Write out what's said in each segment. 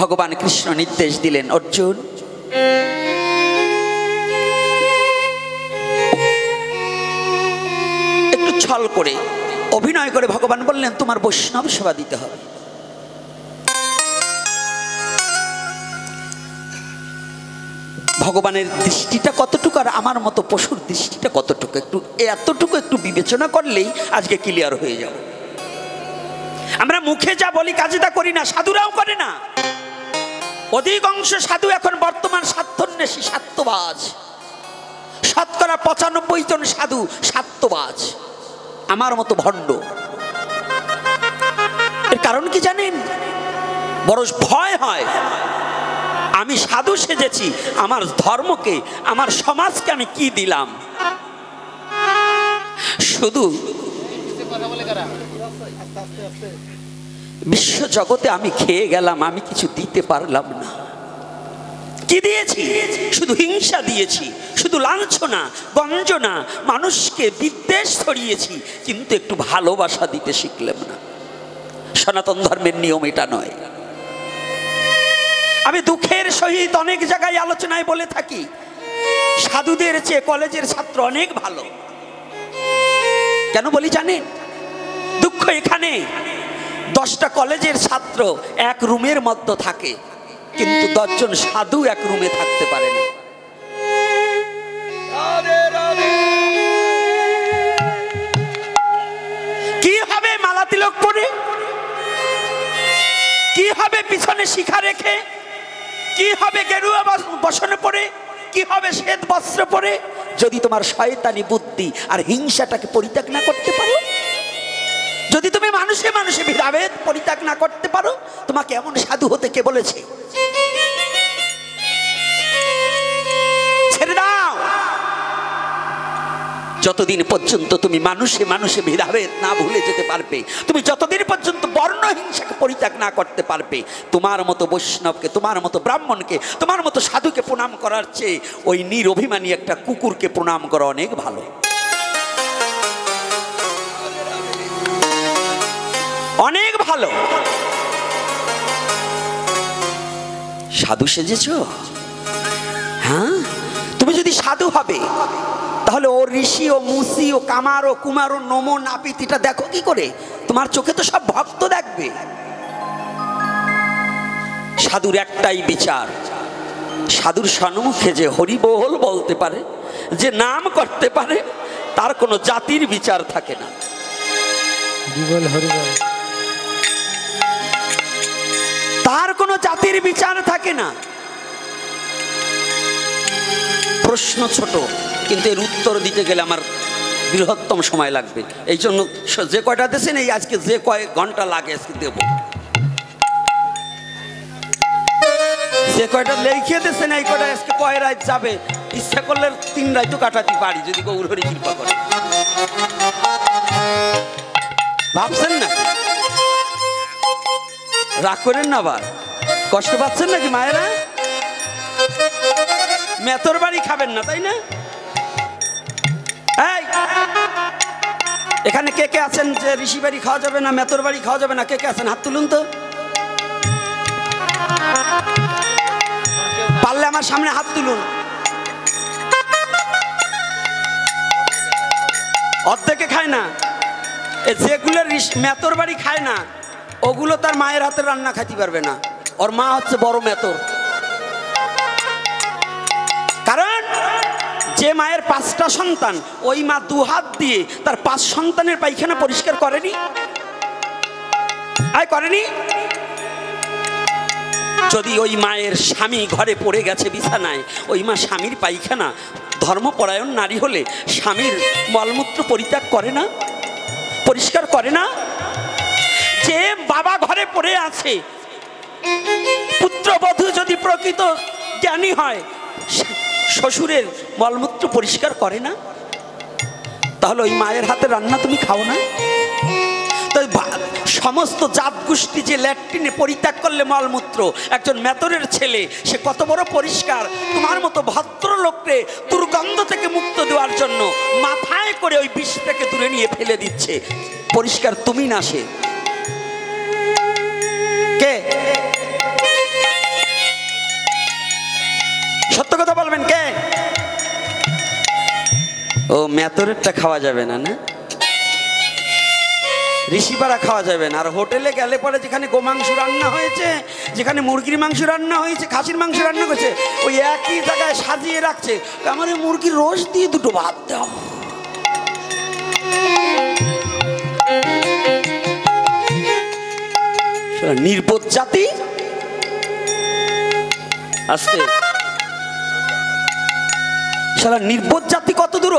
ভগবান কৃষ্ণ নির্দেশ দিলেন, অর্জুন একটু ছল করে অভিনয় করে ভগবান বললেন তোমার বৈষ্ণব সেবা দিতে হবে। ভগবানের দৃষ্টিটা কতটুকু আর আমার মতো পশুর দৃষ্টিটা কতটুকু, একটু এতটুকু একটু বিবেচনা করলেই আজকে ক্লিয়ার হয়ে যাব। আমরা মুখে যা বলি কাজে তা করি না, সাধুরাও করে না। অধিকাংশ সাধু এখন বর্তমান স্বার্থন্বেষী, স্বার্থবাজ। শতকরা 95 জন সাধু স্বার্থবাজ, আমার মতো ভণ্ড। এর কারণ কি জানেন? বড় ভয় হয়, আমি সাধু সেজেছি, আমার ধর্মকে আমার সমাজকে আমি কি দিলাম। শুধু বিশ্ব জগতে আমি খেয়ে গেলাম, আমি কিছু দিতে পারলাম না। কি দিয়েছি? শুধু হিংসা দিয়েছি, শুধু লাঞ্ছনা গঞ্জনা, মানুষকে বিদ্বেষ ছড়িয়েছি, কিন্তু একটু ভালোবাসা দিতে শিখলাম না। সনাতন ধর্মের নিয়ম এটা নয়। আমি দুঃখের সহিত অনেক জায়গায় আলোচনায় বলে থাকি, সাধুদের চেয়ে কলেজের ছাত্র অনেক ভালো। কেন বলি জানেন? দুঃখ এখানে 10টা কলেজের ছাত্র এক রুমের মধ্যে থাকে, কিন্তু 10 জন সাধু এক রুমে থাকতে পারে না। কি হবে মালা তিলক পরে? কি হবে পিছনে শিখা রেখে? কি হবে গেরুয়া বসনে পরে? কি হবে শ্বেত বস্ত্র পরে? যদি তোমার শয়তানি বুদ্ধি আর হিংসাটাকে পরিত্যাগ না করতে পারো, যদি তুমি মানুষে মানুষে ভেদাভেদ পরিত্যাগ না করতে পারো, তোমাকে এমন সাধু হতে কে বলেছে? ছেড়ে দাও। যতদিন পর্যন্ত তুমি মানুষে মানুষে ভেদাভেদ না ভুলে যেতে পারবে, তুমি যতদিন পর্যন্ত বর্ণ হিংসাকে পরিত্যাগ না করতে পারবে, তোমার মতো বৈষ্ণবকে, তোমার মতো ব্রাহ্মণকে, তোমার মতো সাধুকে প্রণাম করার চেয়ে ওই নিরভিমানী একটা কুকুরকে প্রণাম করা অনেক ভালো। অনেক ভালো। সাধু সেজেছো? হ্যাঁ, তুমি যদি সাধু হবে তাহলে ও ঋষি ও মুসি ও কামার ও কুমার ও নমো নাপিত এটা দেখো কি করে? তোমার চোখে তো সব ভক্ত দেখবে। সাধুর একটাই বিচার, সাধুর সম্মুখে যে হরিবোল বলতে পারে, যে নাম করতে পারে, তার কোনো জাতির বিচার থাকে না। তার কোনো জাতির বিচার থাকে না। প্রশ্ন ছোট, কিন্তু এর উত্তর দিতে গেলে আমার বৃহত্তম সময় লাগবে। এই জন্য যে কয়টা দিয়েছেন, এই আজকে যে কয়েক ঘন্টা লাগে আজকে দেব। যে কয়টা লিখে দিয়েছেন এই কয়টা আজকে কয় রাত যাবে, ইচ্ছা করলে 3 রাতও কাটাতে পারি যদি গৌর হরি কৃপা করে। ভাবছেন না? রাগ করেন না, আবার কষ্ট পাচ্ছেন নাকি মায়েরা? মেতর বাড়ি খাবেন না তাই না? এখানে কে কে আছেন যে ঋষি বাড়ি খাওয়া যাবে না, মেতর বাড়ি খাওয়া যাবে না? কে কে আছেন হাত তুলুন তো। পারলে আমার সামনে হাত তুলুন। অর্ধেকে খায় না। যেগুলো মেতর বাড়ি খায় না, ওগুলো তার মায়ের হাতে রান্না খাইতে পারবে না। ওর মা হচ্ছে বড় মেতর। কারণ যে মায়ের 5টা সন্তান, ওই মা 2 হাত দিয়ে তার 5 সন্তানের পায়খানা পরিষ্কার করেনি? করেনি? যদি ওই মায়ের স্বামী ঘরে পড়ে গেছে বিছানায়, ওই মা স্বামীর পায়খানা, ধর্মপরায়ণ নারী হলে স্বামীর মলমূত্র পরিত্যাগ করে না, পরিষ্কার করে না? যে বাবা ঘরে পড়ে আছে, পুত্রবধূ যদি প্রকৃত জ্ঞানী হয়, শ্বশুরের মলমূত্র পরিষ্কার করে না? তাহলে ওই মায়ের হাতে রান্না তুমি খাও না? তো সমস্ত জাত গোষ্ঠী যে ল্যাট্রিনে পরিত্যাগ করলে মলমূত্র, একজন মেতরের ছেলে সে কত বড় পরিষ্কার। তোমার মতো ভদ্রলোককে দুর্গন্ধ থেকে মুক্ত দেওয়ার জন্য মাথায় করে ওই বিষটাকে দূরে নিয়ে ফেলে দিচ্ছে। পরিষ্কার তুমি না সে কে? ও মেতরেরটা খাওয়া যাবে না, না ঋষিপাড়া খাওয়া যাবে না। আর হোটেলে গেলে পরে যেখানে গোমাংস রান্না হয়েছে, যেখানে মুরগির মাংস রান্না হয়েছে, খাসির মাংস রান্না হয়েছে, ওই একই জায়গায় সাজিয়ে রাখছে, আমার ওই মুরগির রোজ দিয়ে দুটো ভাত দাও। নির্বোধ জাতি। আসতে সারা নির্বোধ জাতি কত দূর।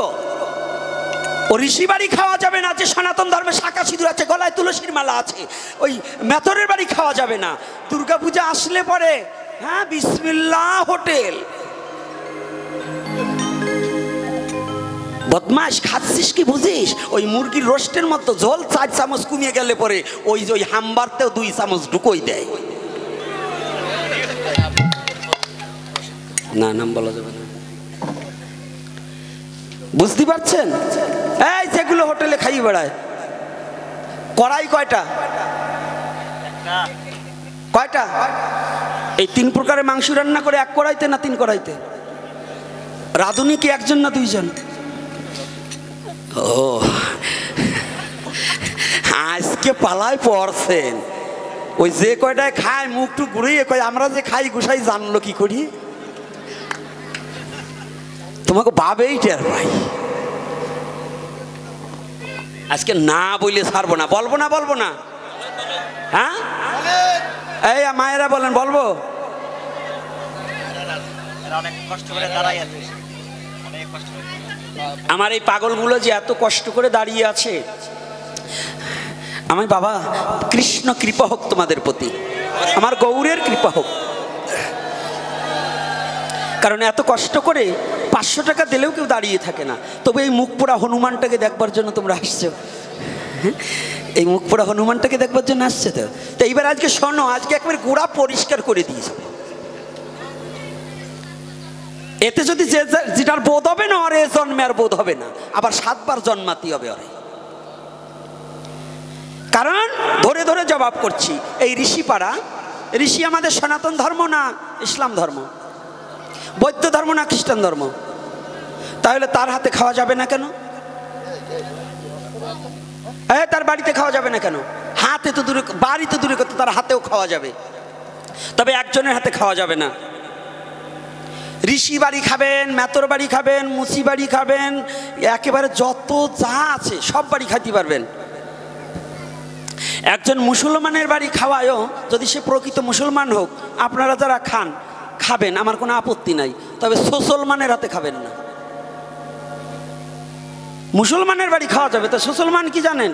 ও ঋষি বাড়ি খাওয়া যাবে না, যে সনাতন ধর্মে শাঁখা সিঁদুর আছে, গলায় তুলসীর মালা আছে, ওই মেথরের বাড়ি খাওয়া যাবে না। দুর্গাপূজা আসলে পরে হ্যাঁ বিসমিল্লাহ হোটেল। বদমাস, খাচ্ছিস কি বুঝিস? ওই মুরগির রোস্টের মতো ঝোল 4 চামচ কমিয়ে গেলে পরে ওই যে ওই হাম্বারতেও 2 চামচ ঢুকোই দেয়। না নাম বলা যাবে না, বুঝতে পারছেন? এই যেগুলো হোটেলে খাইয়ে বেড়ায়, কড়াই কয়টা? কয়টা? এই 3 প্রকারের মাংস রান্না করে 1 কড়াইতে না 3 কড়াইতে? রাঁধুনি কি 1 জন না 2 জন? ও আজকে পালায় পড়ছেন। ওই যে কয়টায় খায় মুখটু ঘুরিয়ে কয় আমরা যে খাই গুসাই জানলো কি করি? তোমাকে ভাবেই টের ভাই। আজকে না বললে ছাড়বো না, বলবো না, বলবো না। হ্যাঁ এই মায়েরা বলেন, বলবো? আমার এই পাগলগুলো যে এত কষ্ট করে দাঁড়িয়ে আছে, আমার বাবা কৃষ্ণ কৃপা হোক তোমাদের প্রতি, আমার গৌরের কৃপা হোক। কারণ এত কষ্ট করে 500 টাকা দিলেও কেউ দাঁড়িয়ে থাকে না, তবে এই মুখ পোড়া হনুমানটাকে দেখবার জন্য তোমরা আসছো। এই মুখ পোড়া হনুমানটাকে দেখবার জন্য আসছে তো। তো এইবার আজকে শোনো, আজকে একবার গোড়া পরিষ্কার করে দিয়েছে। এতে যদি যেটার বোধ হবে না, আর এ জন্মে আর বোধ হবে না, আবার 7 বার জন্মাতে হবে ওরে। কারণ ধরে ধরে জবাব করছি, এই ঋষিপাড়া, ঋষি আমাদের সনাতন ধর্ম না ইসলাম ধর্ম, বৌদ্ধ ধর্ম না খ্রিস্টান ধর্ম? তাহলে তার হাতে খাওয়া যাবে না কেন? তার বাড়িতে খাওয়া যাবে না কেন? হাতে তো দূরে, বাড়ি তো দূরে করতে, তার হাতেও খাওয়া যাবে, তবে একজনের হাতে খাওয়া যাবে না। ঋষি বাড়ি খাবেন, মেতর বাড়ি খাবেন, মুচি বাড়ি খাবেন, একেবারে যত যা আছে সব বাড়ি খাইতে পারবেন। একজন মুসলমানের বাড়ি খাওয়ায়ও, যদি সে প্রকৃত মুসলমান হোক, আপনারা যারা খান খাবেন, আমার কোনো আপত্তি নাই, তবে মুসলমানের হাতে খাবেন না। মুসলমানের বাড়ি খাওয়া যাবে, তো মুসলমান কি জানেন?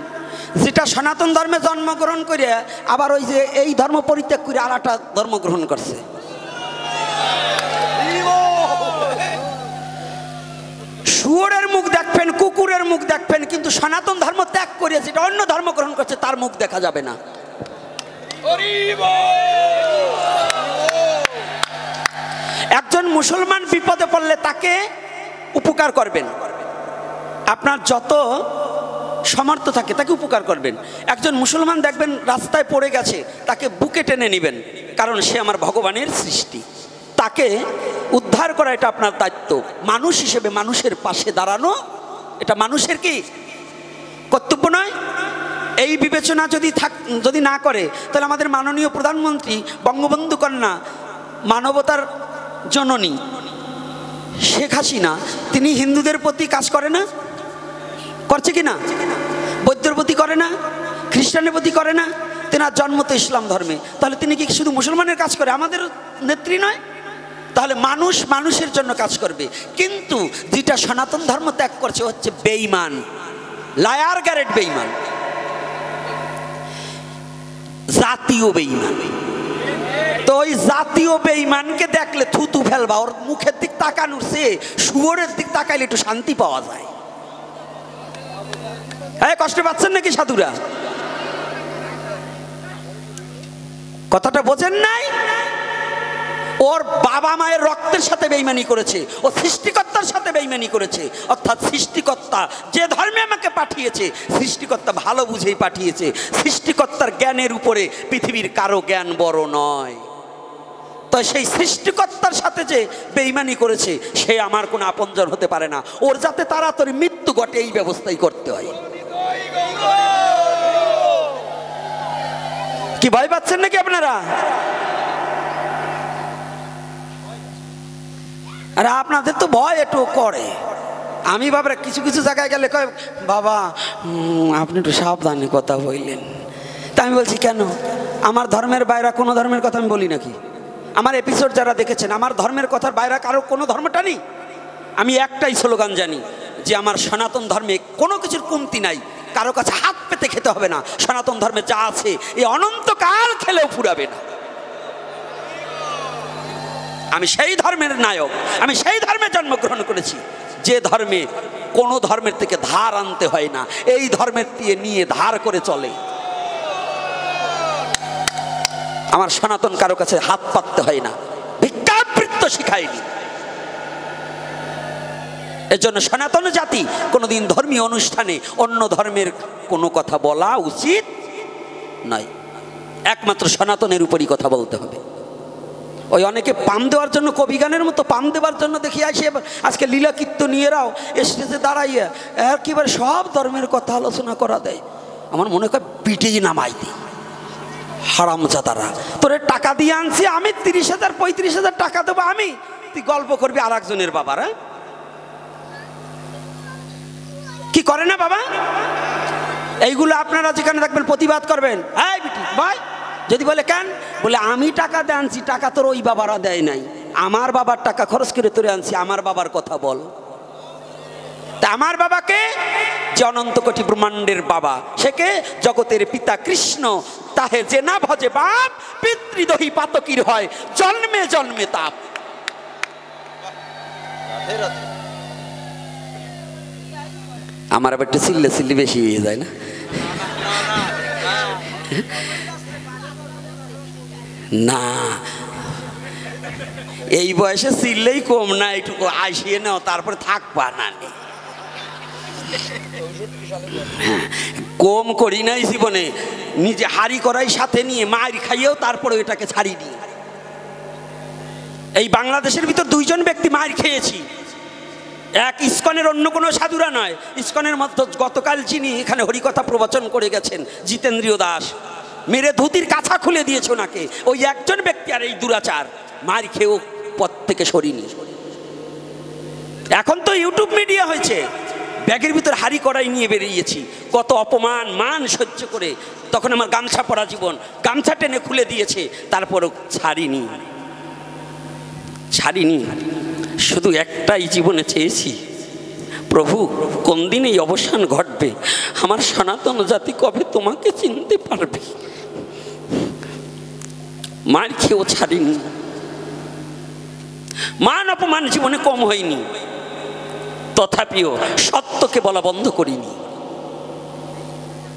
যেটা সনাতন ধর্মে জন্মগ্রহণ করে আবার ওই যে এই ধর্ম পরিত্যাগ করে আর একটা ধর্ম গ্রহণ করছে। শুয়োরের মুখ দেখবেন, কুকুরের মুখ দেখবেন, কিন্তু সনাতন ধর্ম ত্যাগ করে যেটা অন্য ধর্ম গ্রহণ করছে তার মুখ দেখা যাবে না। একজন মুসলমান বিপদে পড়লে তাকে উপকার করবেন, আপনার যত সামর্থ্য থাকে তাকে উপকার করবেন। একজন মুসলমান দেখবেন রাস্তায় পড়ে গেছে, তাকে বুকে টেনে নেবেন, কারণ সে আমার ভগবানের সৃষ্টি, তাকে উদ্ধার করা এটা আপনার দায়িত্ব। মানুষ হিসেবে মানুষের পাশে দাঁড়ানো এটা মানুষের কি কর্তব্য নয়? এই বিবেচনা যদি না করে, তাহলে আমাদের মাননীয় প্রধানমন্ত্রী বঙ্গবন্ধু কন্যা, মানবতার জননী শেখ হাসিনা, তিনি হিন্দুদের প্রতি কাজ করে না? করছে কি না? বৌদ্ধের প্রতি করে না? খ্রিস্টানের প্রতি করে না? তেনার জন্ম তো ইসলাম ধর্মে, তাহলে তিনি কি শুধু মুসলমানের কাজ করে, আমাদের নেত্রী নয়? তাহলে মানুষ মানুষের জন্য কাজ করবে। কিন্তু যেটা সনাতন ধর্ম ত্যাগ করছে হচ্ছে বেঈমান, লায়ার গ্যারেট বেঈমান, জাতীয় বেঈমান। তো ওই জাতীয় বেঈমানকে দেখলে থুতু ফেলবা, ওর মুখের দিক তাকানোর চেয়ে শুয়োরের দিক তাকাইলে একটু শান্তি পাওয়া যায়। কষ্ট পাচ্ছেন নাকি সাধুরা? কথাটা বোঝেন নাই? ওর বাবা মায়ের রক্তের সাথে বেঈমানি করেছে, ও সৃষ্টিকর্তার সাথে বেঈমানি করেছে। অর্থাৎ সৃষ্টিকর্তা যে ধর্মে আমাকে পাঠিয়েছে, সৃষ্টিকর্তা ভালো বুঝেই পাঠিয়েছে। সৃষ্টিকর্তার জ্ঞানের উপরে পৃথিবীর কারো জ্ঞান বড় নয়। তো সেই সৃষ্টিকর্তার সাথে যে বেঈমানি করেছে, সে আমার কোনো আপনজন হতে পারে না। ওর যাতে তাড়াতাড়ি মৃত্যু ঘটে এই ব্যবস্থাই করতে হয়। কি ভয় পাচ্ছেন নাকি আপনারা? আরে আপনাদের তো ভয় একটু করে। আমি বাবা কিছু কিছু জায়গায় গেলে কয় বাবা আপনি একটু সাবধানে কথা বললেন। তা আমি বলছি কেন? আমার ধর্মের বাইরে কোনো ধর্মের কথা আমি বলি নাকি? আমার এপিসোড যারা দেখেছেন, আমার ধর্মের কথার বাইরে কারো কোনো ধর্মটা নেই। আমি একটাই স্লোগান জানি যে আমার সনাতন ধর্মে কোনো কিছুর কমতি নাই, কারো কাছে হাত পেতে খেতে হবে না। সনাতন ধর্মে যা আছে এই অনন্তকাল খেলেও ফুরাবে না। আমি সেই ধর্মের নায়ক, আমি সেই ধর্মে জন্মগ্রহণ করেছি যে ধর্মে কোনো ধর্মের থেকে ধার আনতে হয় না, এই ধর্মের দিয়ে নিয়ে ধার করে চলে। আমার সনাতন কারো কাছে হাত পাততে হয় না, ভিক্ষাবৃত্ত শিখায়নি। এর জন্য সনাতন জাতি কোনোদিন ধর্মীয় অনুষ্ঠানে অন্য ধর্মের কোনো কথা বলা উচিত নয়। একমাত্র সনাতনের উপরই কথা বলতে হবে। ওই অনেকে পাম দেওয়ার জন্য, কবিগানের মতো পাম দেওয়ার জন্য দেখি আসে আজকে লীলা কীর্তনীয়রাও স্টেজে দাঁড়াইয়া একেবারে সব ধর্মের কথা আলোচনা করা দেয়। আমার মনে হয় পিঠেই নামাই দিই। হারামজাদারা, তোরে টাকা দিয়ে আনছি আমি, 30,000 35,000 টাকা দেবো আমি, তুই গল্প করবি আর একজনের বাবার। কি করে না বাবা? এইগুলো আপনারা যেখানে থাকবেন প্রতিবাদ করবেন। এই বিটি ভাই যদি বলে কেন, বলে আমি টাকা দিয়ে আনছি, টাকা তোর ওই বাবারা দেয় নাই, আমার বাবার টাকা খরচ করে তোরে আনছি, আমার বাবার কথা বল। তা আমার বাবাকে যে অনন্ত কোটি ব্রহ্মাণ্ডের বাবা, সেকে জগতের পিতা কৃষ্ণ, তাহে যে না ভজে বাপ, পিতৃদহি পাতকির হয় জন্মে জন্মে তাপ। আমার আবার একটু চিল্লে চিল্লি বেশি হয়ে যায় না? না, এই বয়সে চিল্লেই কম না, একটু আসিয়ে নাও তারপরে থাকবা না। কম করি নাই জীবনে, নিজে হাড়ি করাই সাথে নিয়ে মার খাইয়েও তারপরে এটাকে ছাড়িনি। এই বাংলাদেশের ভিতর 2 জন ব্যক্তি মার খেয়েছি। এক ইস্কনের, অন্য কোনো সাধুরা নয়। ইস্কনের মধ্যে গতকাল যিনি এখানে হরিকথা প্রবচন করে গেছেন জিতেন্দ্রীয় দাস, মেরে ধুতির কাছা খুলে দিয়েছে ওনাকে। ওই একজন ব্যক্তি আর এই দুরাচার মার খেয়েও পথ থেকে সরিনি। এখন তো ইউটিউব মিডিয়া হয়েছে, ব্যাগের ভিতর হাড়ি কড়াই নিয়ে বেরিয়েছি। কত অপমান মান সহ্য করে, তখন আমার গামছা পরা জীবন, গামছা টেনে খুলে দিয়েছে, তারপরও ছাড়িনি। শুধু একটাই জীবনে চেয়েছি, প্রভু কোন দিন এই অবসান ঘটবে, আমার সনাতন জাতি কবে তোমাকে চিনতে পারবে। মার খেয়েও ছাড়িনি, মান অপমান জীবনে কম হয়নি, তথাপিও সত্যকে বলা বন্ধ করিনি,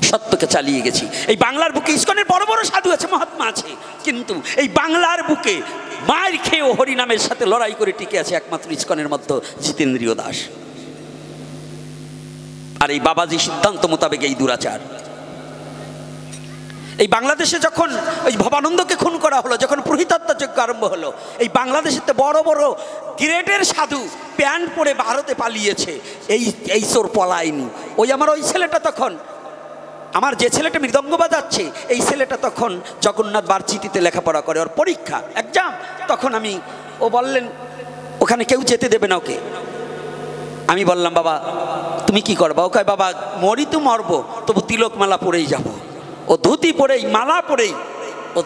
সত্যকে চালিয়ে গেছি। এই বাংলার বুকে ইস্কনের বড় বড় সাধু আছে, মহাত্মা আছে, কিন্তু এই বাংলার বুকে মার খেয়েও হরিনামের সাথে লড়াই করে টিকে আছে একমাত্র ইস্কনের মধ্যে জিতেন্দ্রীয় দাস। আর এই বাবাজি সিদ্ধান্ত মোতাবেক এই দুরাচার। এই বাংলাদেশে যখন ওই ভবানন্দকে খুন করা হলো, যখন পুরোহিতত্ব যজ্ঞ আরম্ভ হলো, এই বাংলাদেশেতে বড় বড় গ্রেডের সাধু প্যান্ট পরে ভারতে পালিয়েছে, এই চোর পলায়নি। ওই আমার ওই ছেলেটা তখন, আমার যে ছেলেটা মৃদঙ্গ বাজাচ্ছে, এই ছেলেটা তখন জগন্নাথ ভার্সিটিতে লেখাপড়া করে, ওর পরীক্ষা এক্সাম। তখন ও বললেন ওখানে কেউ যেতে দেবে না ওকে। আমি বললাম বাবা তুমি কি করবা? ও কয় বাবা মরি তো মরবো, তবু তিলক মালা পরেই যাব। ও ধুতি পরেই মালা পরেই ও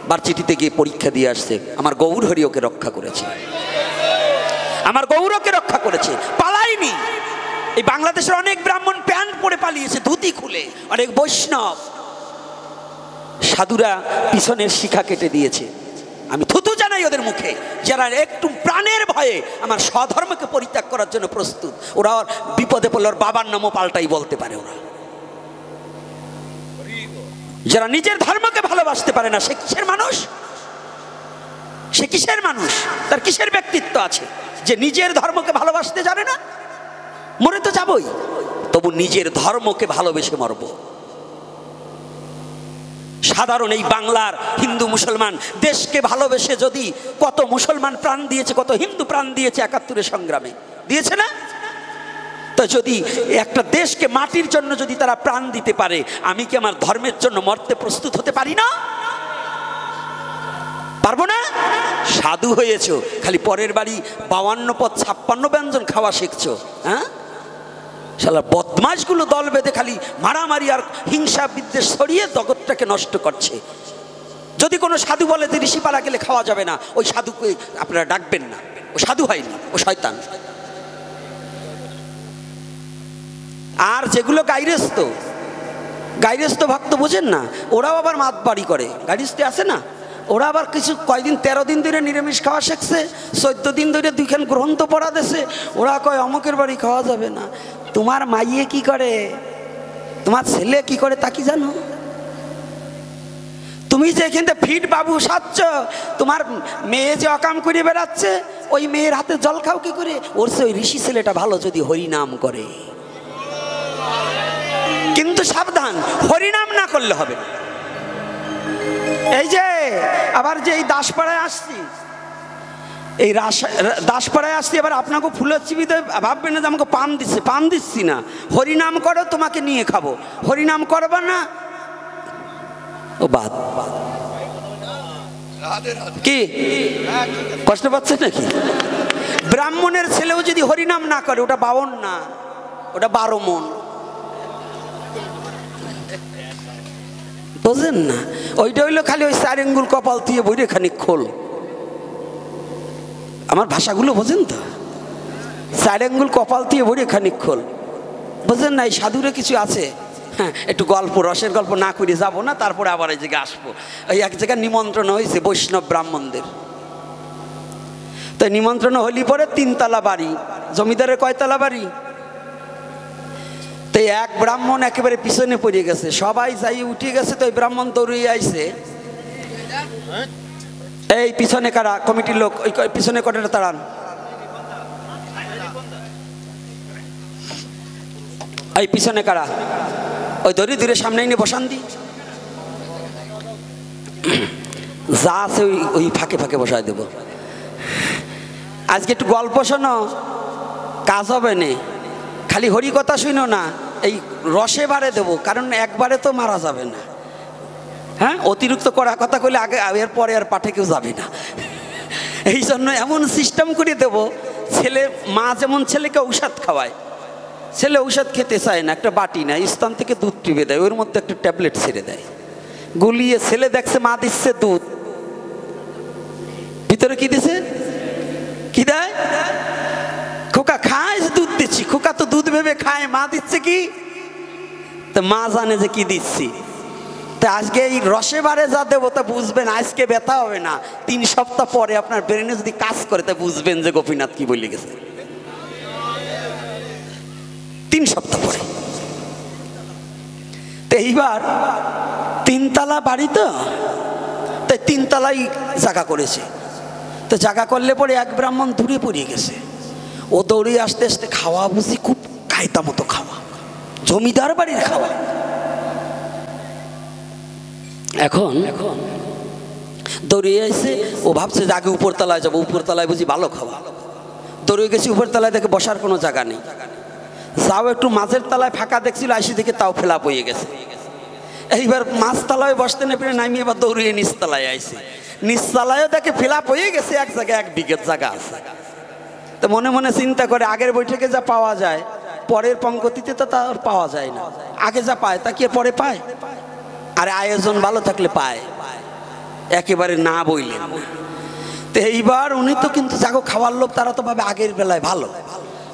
ভার্সিটিতে গিয়ে পরীক্ষা দিয়ে আসছে। আমার গৌর হরি ওকে রক্ষা করেছে, আমার গৌরকে রক্ষা করেছে, পালাইনি। এই বাংলাদেশের অনেক ব্রাহ্মণ প্যান্ট পরে পালিয়েছে, ধুতি খুলে, অনেক বৈষ্ণব সাধুরা পিছনের শিখা কেটে দিয়েছে। আমি থুতু জানাই ওদের মুখে, যারা একটু প্রাণের ভয়ে আমার স্বধর্মকে পরিত্যাগ করার জন্য প্রস্তুত। ওরা বিপদে পড়লে ওর বাবার নামও পাল্টাই বলতে পারে। ওরা যারা নিজের ধর্মকে ভালোবাসতে পারে না, সে কিসের মানুষ? সে কিসের মানুষ? তার কিসের ব্যক্তিত্ব আছে যে নিজের ধর্মকে ভালোবাসতে জানে না? মরে তো যাবই, তবু নিজের ধর্মকে ভালোবেসে মরব। সাধারণ এই বাংলার হিন্দু মুসলমান দেশকে ভালোবেসে যদি কত মুসলমান প্রাণ দিয়েছে, কত হিন্দু প্রাণ দিয়েছে ৭১ সংগ্রামে, দিয়েছে না? তো যদি একটা দেশকে মাটির জন্য যদি তারা প্রাণ দিতে পারে, আমি কি আমার ধর্মের জন্য মরতে প্রস্তুত হতে পারি না? পারবো না? সাধু হয়েছো, খালি পরের বাড়ি 52 পদ 56 ব্যঞ্জন খাওয়া শিখছো। হ্যাঁ, শালা বদমাশগুলো দল বেঁধে খালি মারামারি আর হিংসা বিদ্বেষ ছড়িয়ে জগৎটাকে নষ্ট করছে। যদি কোনো সাধু বলে যে ঋষিপাড়া গেলে খাওয়া যাবে না, ওই সাধুকে আপনারা ডাকবেন না, ও সাধু হয়নি, ও শয়তান। আর যেগুলো গাইরেস্ত ভক্ত বোঝেন না, ওরাও আবার মাত বাড়ি করে। গাইরেস্তে আছে না, ওরা আবার কিছু কয়দিন 13 দিন ধরে নিরামিষ খাওয়া শিখছে, 14 দিন ধরে 2খান গ্রন্থ পড়া দেছে। ওরা কয় অমুকের বাড়ি খাওয়া যাবে না। তোমার মাইয়ে কি করে, তোমার ছেলে কি করে তা কি জানো? তুমি যে এখানে ফিট বাবু সাচ্ছ, তোমার মেয়ে যে অকাম করে বেড়াচ্ছে, ওই মেয়ের হাতে জল খাও কি করে? ওর সে ওই ঋষি ছেলেটা ভালো যদি হরিনাম করে। কিন্তু সাবধান, হরিনাম না করলে হবে না। এই যে আবার যে এই দাসপাড়ায় আসছি, এই দাসপাড়ায় আসছি, এবার আপনাকে ফুলের চিবিতে ভাববেন না যে আমাকে পান দিচ্ছে। পান দিচ্ছি না, হরিনাম করো, তোমাকে নিয়ে খাবো। হরিনাম করবা না, ও বাদ। কি কষ্ট পাচ্ছে নাকি? ব্রাহ্মণের ছেলেও যদি হরিনাম না করে, ওটা 52 না, ওটা 12 মন। বোঝেন না? ওইটা হইলো খালি ওই 4 আঙ্গুল কপাল দিয়ে বইরে খানিক খোল। আমার ভাষাগুলো বোঝেন তো? 4 আঙ্গুল কপাল দিয়ে বইরে খানিক খোল, বোঝেন না? এই সাধুরে কিছু আছে। হ্যাঁ, একটু গল্প, রসের গল্প না করে যাবো না, তারপরে আবার এই জায়গায় আসবো। এই এক জায়গায় নিমন্ত্রণ হয়েছে বৈষ্ণব ব্রাহ্মণদের। তো নিমন্ত্রণ হলি পরে 3 তলা বাড়ি, জমিদারের কয়তলা বাড়ি? তো এক ব্রাহ্মণ একেবারে পিছনে পড়ে গেছে, সবাই যাই উঠে গেছে, তো ওই ব্রাহ্মণ দৌড়িয়ে আইছে। এই পিছনে কারা? কমিটির লোক, ওই পিছনে কটাটা তাড়ান। এই পিছনে কারা? ওই দড়ি দূরে সামনে নিয়ে বসান দি, যা আছে ওই ফাঁকে ফাঁকে বসায় দেব। আজকে একটু গল্প শোনো, কাজ হবে না। খালি হরি কথা শুনো না, এই রসে বারে দেবো, কারণ একবারে তো মারা যাবে না। হ্যাঁ, অতিরিক্ত কড়া কথা কইলে আগে এর পরে আর পাঠে কেউ যাবে না। এই জন্য এমন সিস্টেম করে দেব, ছেলে মা যেমন ছেলেকে ঔষধ খাওয়ায়, ছেলে ঔষধ খেতে চায় না, একটা বাটি না, স্তন থেকে দুধ টিপে দেয়, ওর মধ্যে একটা ট্যাবলেট ছেড়ে দেয়, গুলিয়ে। ছেলে দেখছে মা দিচ্ছে দুধ, ভিতরে কি দিছে? কি দেয়? খোকা খায়, দুধ দিচ্ছি। খোকা তো দুধ ভেবে খায়, মা দিচ্ছে কি? তো মা জানে যে কি দিচ্ছি। তো আজকে এই রসে বারে যা দেবো তা বুঝবেন, আজকে ব্যথা হবে না, 3 সপ্তাহ পরে আপনার ব্রেনে যদি কাজ করে তা বুঝবেন যে গোপীনাথ কি বলে গেছে। 3 সপ্তাহ পরে। তো এইবার 3 তলা বাড়ি, তো তাই 3 তলাই জায়গা করেছে। তো জায়গা করলে পরে এক ব্রাহ্মণ দূরে পড়িয়ে গেছে, ও দৌড়ে আসতে আসতে, খাওয়া বুঝি খুব কায়দা মতো খাওয়া, জমিদার বাড়ির খাওয়া। এখন দৌড়িয়ে আসছে, ও ভাবছে যে আগে উপরতলায় যাবো, উপরতলায় বুঝি ভালো খাওয়া। দৌড়িয়ে গেছি উপরতলায়, দেখে বসার কোনো জায়গা নেই। যাও একটু মাঝের তলায় ফাঁকা দেখছিল, আসি দেখে তাও ফেলা হয়ে গেছে। এইবার মাঝতলায় বসতে না পেরে নামিয়ে এবার দৌড়িয়ে নিচতলায় আইছে। নিচতলায়ও দেখে ফেলা হয়ে গেছে, এক জায়গায় 1 বিঘে জায়গা আছে। তো মনে মনে চিন্তা করে, আগের বৈঠকে যা পাওয়া যায় পরের পঙ্গতিতে তো তা পাওয়া যায় না, আগে যা পায় তা কি পরে পায়? আরে আয়োজন ভালো থাকলে পায়, একেবারে না বইলেন। তো এইবার উনি তো কিন্তু জাগো খাওয়ার লোক, তারা তো ভাবে আগের বেলায় ভালো।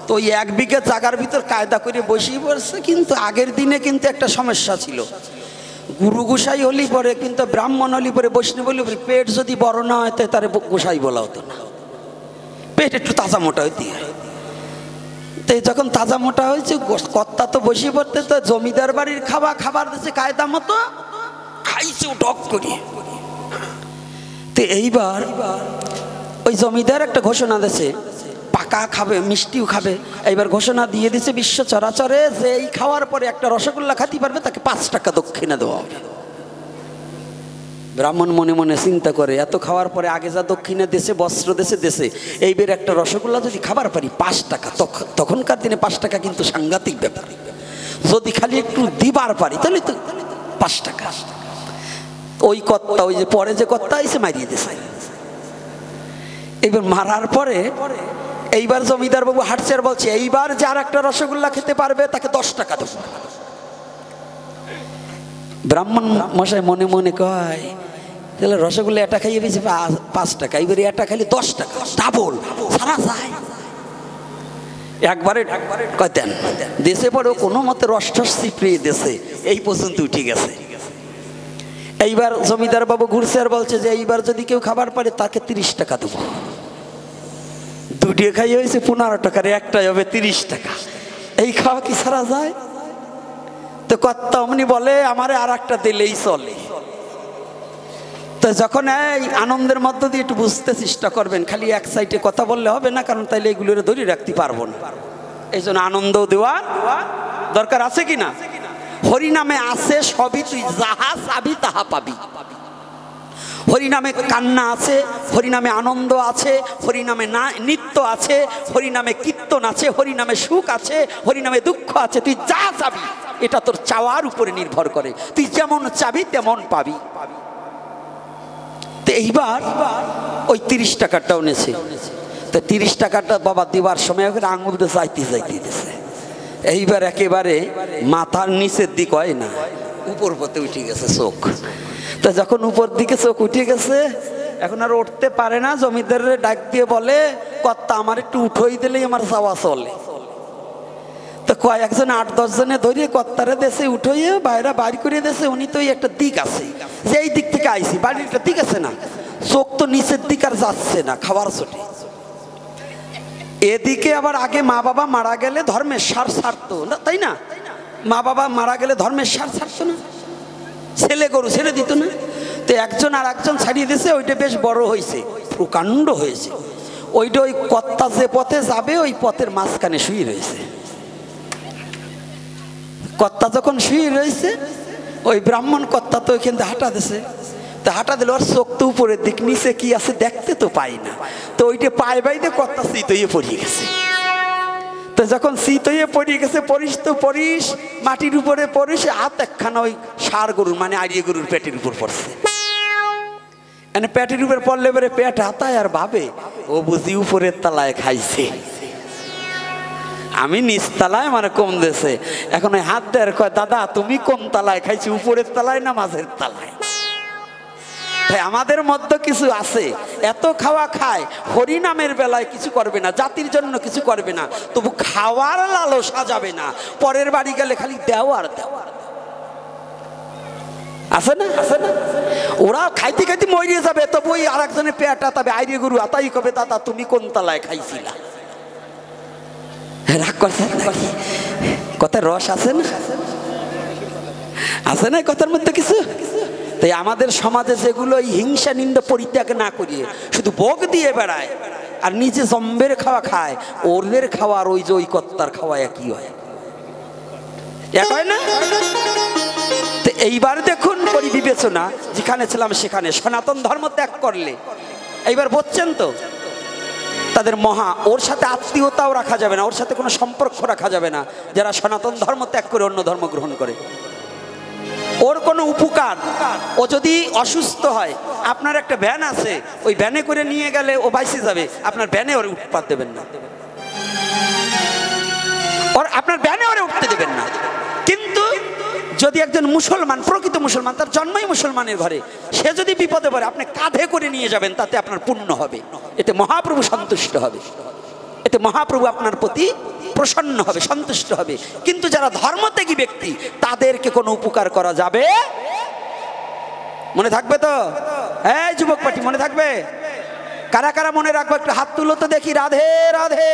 তো ওই 1 বিঘা জায়গার ভিতর কায়দা করে বসেই পড়ছে। কিন্তু আগের দিনে কিন্তু একটা সমস্যা ছিল, গুরু গোসাই হলি পরে, কিন্তু ব্রাহ্মণ হলি পরে, বৈষ্ণব হলি পরে, পেট যদি বড় না হয় তাই তারে গোসাই বলা হতো না, পেট একটু তাজা মোটা হইতে হয়। তো যখন তাজা মোটা হয়েছে, কর্তা তো বসে পড়তে, তো জমিদার বাড়ির খাবার দিচ্ছে কায়দা মতো, খাইছে ডক করিয়ে। তো এইবার ওই জমিদার একটা ঘোষণা দিয়েছে, পাকা খাবে, মিষ্টিও খাবে। এইবার ঘোষণা দিয়ে দিছে বিশ্ব চরাচরে যে এই খাওয়ার পরে একটা রসগোল্লা খাতে পারবে তাকে 5 টাকা দক্ষিণা দেওয়া হবে। ব্রাহ্মণ মনে মনে চিন্তা করে, এত খাওয়ার পরে আগে যা দক্ষিণে দেশে বস্ত্র দেশে দেশে এইবার একটা রসগোল্লা যদি খাবার পারি 5 টাকা, তখনকার দিনে 5 টাকা কিন্তু সাংঘাতিক ব্যাপার। যদি খালি একটু দিবার পারি তাহলে তো 5 টাকা। ওই কর্তা, ওই যে পরে যে কর্তা এসে মারিয়ে দিয়েছে। এইবার মারার পরে এইবার জমিদার বাবু হাঁটছে আর বলছে, এইবার যার একটা রসগোল্লা খেতে পারবে তাকে 10 টাকা দেবো। ব্রাহ্মণ মশাই মনে মনে কয়, তাহলে রসগোল্লা এটা খাইয়ে পেয়েছে 5 টাকা, এইবারে এটা খাইলে 10 টাকা, ডাবল সারা যায়। একবারে দেন দেশে পড়েও কোনো মতে রস টস চিপড়িয়ে দেশে এই পর্যন্ত উঠে গেছে। এইবার জমিদার বাবু ঘুরছে আর বলছে যে এইবার যদি কেউ খাবার পারে তাকে 30 টাকা দেবো। দুটিয়ে খাইয়ে হয়েছে 15 টাকার, একটাই হবে 30 টাকা। এই খাওয়া কি সারা যায়? তো কর্তা অমনি বলে, আমারে আর একটা দিলেই চলে। তো যখন এই আনন্দের মধ্য দিয়ে একটু বুঝতে চেষ্টা করবেন, খালি এক সাইডে কথা বললে হবে না, কারণ তাইলে এগুলোর ধরে রাখতে পারবো না। এই জন্য আনন্দ দেওয়া দরকার আছে কিনা? হরিনামে আছে সবই, তুই যাহা চাবি তাহা পাবি। হরিনামে কান্না আছে, হরিনামে আনন্দ আছে, হরিনামে নৃত্য আছে, হরিনামে কীর্তন আছে, হরিনামে সুখ আছে, হরিনামে দুঃখ আছে। তুই যা চাবি এটা তোর চাওয়ার উপরে নির্ভর করে, তুই যেমন চাবি তেমন পাবি। তো এইবার ওই 30 টাকাটাও নেছে। তো 30 টাকাটা বাবা দিবার সময় আঙুল যাইতে যাইতে দিছে। এইবার একেবারে মাথার নিচের দিক হয় না, উপর পথে উঠে গেছে চোখ। তো যখন উপর দিকে চোখ উঠে গেছে, এখন আর উঠতে পারে না। জমিদারের ডাক দিয়ে বলে, কর্তা আমার একটু উঠোই দিলেই আমার যাওয়া চলে। তো কয়েকজন 8-10 জনে ধরিয়ে কর্তারে দেশে উঠোইয়ে বাইরে বাড়ি করে দেশে। উনি তো একটা দিক আছে যে এই দিক থেকে আইসি, বাড়ির একটা দিক আছে না, চোখ তো নিচের দিক আর যাচ্ছে না খাবার ছুটি। এদিকে আবার আগে মা বাবা মারা গেলে ধর্মের সার ছাড়তো না, তাই না? মা বাবা মারা গেলে ধর্মের সার ছাড়তো না, ছেলে গরু ছেড়ে দিত না। তো একজন আর একজন ছাড়িয়ে দিয়েছে, ওইটা বেশ বড় হয়েছে, প্রকাণ্ড হয়েছে। ওইটা ওই কর্তা যে পথে যাবে ওই পথের মাঝখানে শুয়ে রয়েছে। কর্তা যখন শুয়ে রয়েছে, ওই ব্রাহ্মণ কর্তা তো ওইখান থেকে হাঁটা দিছে। তো হাঁটা দিল, আর চোখ তো উপরের দিক, নিচে কি আছে দেখতে তো পাই না। তো ওইটা পায়ে বাইতে কর্তা চিত হয়ে পড়িয়ে গেছে। তো যখন শীত হয়ে পড়ে গেছে, পরিস তো পরিস, মাটির উপরে পরিস, হাত একখানা ওই ষাঁড় গরুর মানে আড়িয়ে গরুর পেটের উপর পড়ছে। মানে পেটের উপর পড়লে পরে পেট হাতায় আর ভাবে ও বুঝি উপরের তলায় খাইছে, আমি নিচ তলায় মানে কম দেশে। এখন ওই হাত দেয় কয়, দাদা তুমি কোন তলায় খাইছি, উপরের তলায় না মাঝের তলায়? তাই আমাদের মধ্যে কিছু আছে, এত খাওয়া খায়, হরিনামের বেলায় কিছু করবে না, জাতির জন্য কিছু করবে না, তবু খাওয়ার লালসা যাবে না। পরের বাড়ি গেলে খালি দেও আর দেও, আছে না? আছে না? ওরা খাইতে খাইতে মরিয়ে যাবে, তবু ওই আর একজনের পেট আতাবে, আইরে গরু আতাই কবে, দাদা তুমি কোন তলায় খাইছিলা? রাগ করছেন নাকি? কথার রস আছে না? আছে না কথার মধ্যে কিছু? তাই আমাদের সমাজে যেগুলো এই হিংসা নিন্দা পরিত্যাগ না করিয়ে শুধু ভোগ দিয়ে বেড়ায় আর নিজে জম্বের খাওয়া খায়, ওদের খাওয়া আর ওই যে ওই কর্তার খাওয়া একই হয়, এক হয় না? তো এইবার দেখুন পরিবিবেচনা, যেখানে ছিলাম সেখানে সনাতন ধর্ম ত্যাগ করলে, এইবার বলছেন তো তাদের মহা, ওর সাথে আত্মীয়তাও রাখা যাবে না, ওর সাথে কোনো সম্পর্ক রাখা যাবে না যারা সনাতন ধর্ম ত্যাগ করে অন্য ধর্ম গ্রহণ করে। ওর কোনো উপকার, ও যদি অসুস্থ হয়, আপনার একটা ভ্যান আছে, ওই ভ্যানে করে নিয়ে গেলে ও বাইসে যাবে, আপনার ভ্যানে ওরে উৎপাত দেবেন না, ওর আপনার ভ্যানে ওরে উঠতে দেবেন না। কিন্তু যদি একজন মুসলমান, প্রকৃত মুসলমান, তার জন্মই মুসলমানের ঘরে, সে যদি বিপদে পড়ে আপনি কাঁধে করে নিয়ে যাবেন, তাতে আপনার পুণ্য হবে, এতে মহাপ্রভু সন্তুষ্ট হবে, এতে মহাপ্রভু আপনার প্রতি প্রসন্ন হবে, সন্তুষ্ট হবে। কিন্তু যারা ধর্মত্যাগী ব্যক্তি, তাদেরকে কোনো উপকার করা যাবে, মনে থাকবে তো? হ্যাঁ যুবক পার্টি, মনে থাকবে? কারা কারা মনে রাখবো একটু হাত তুলো তো দেখি, রাধে রাধে।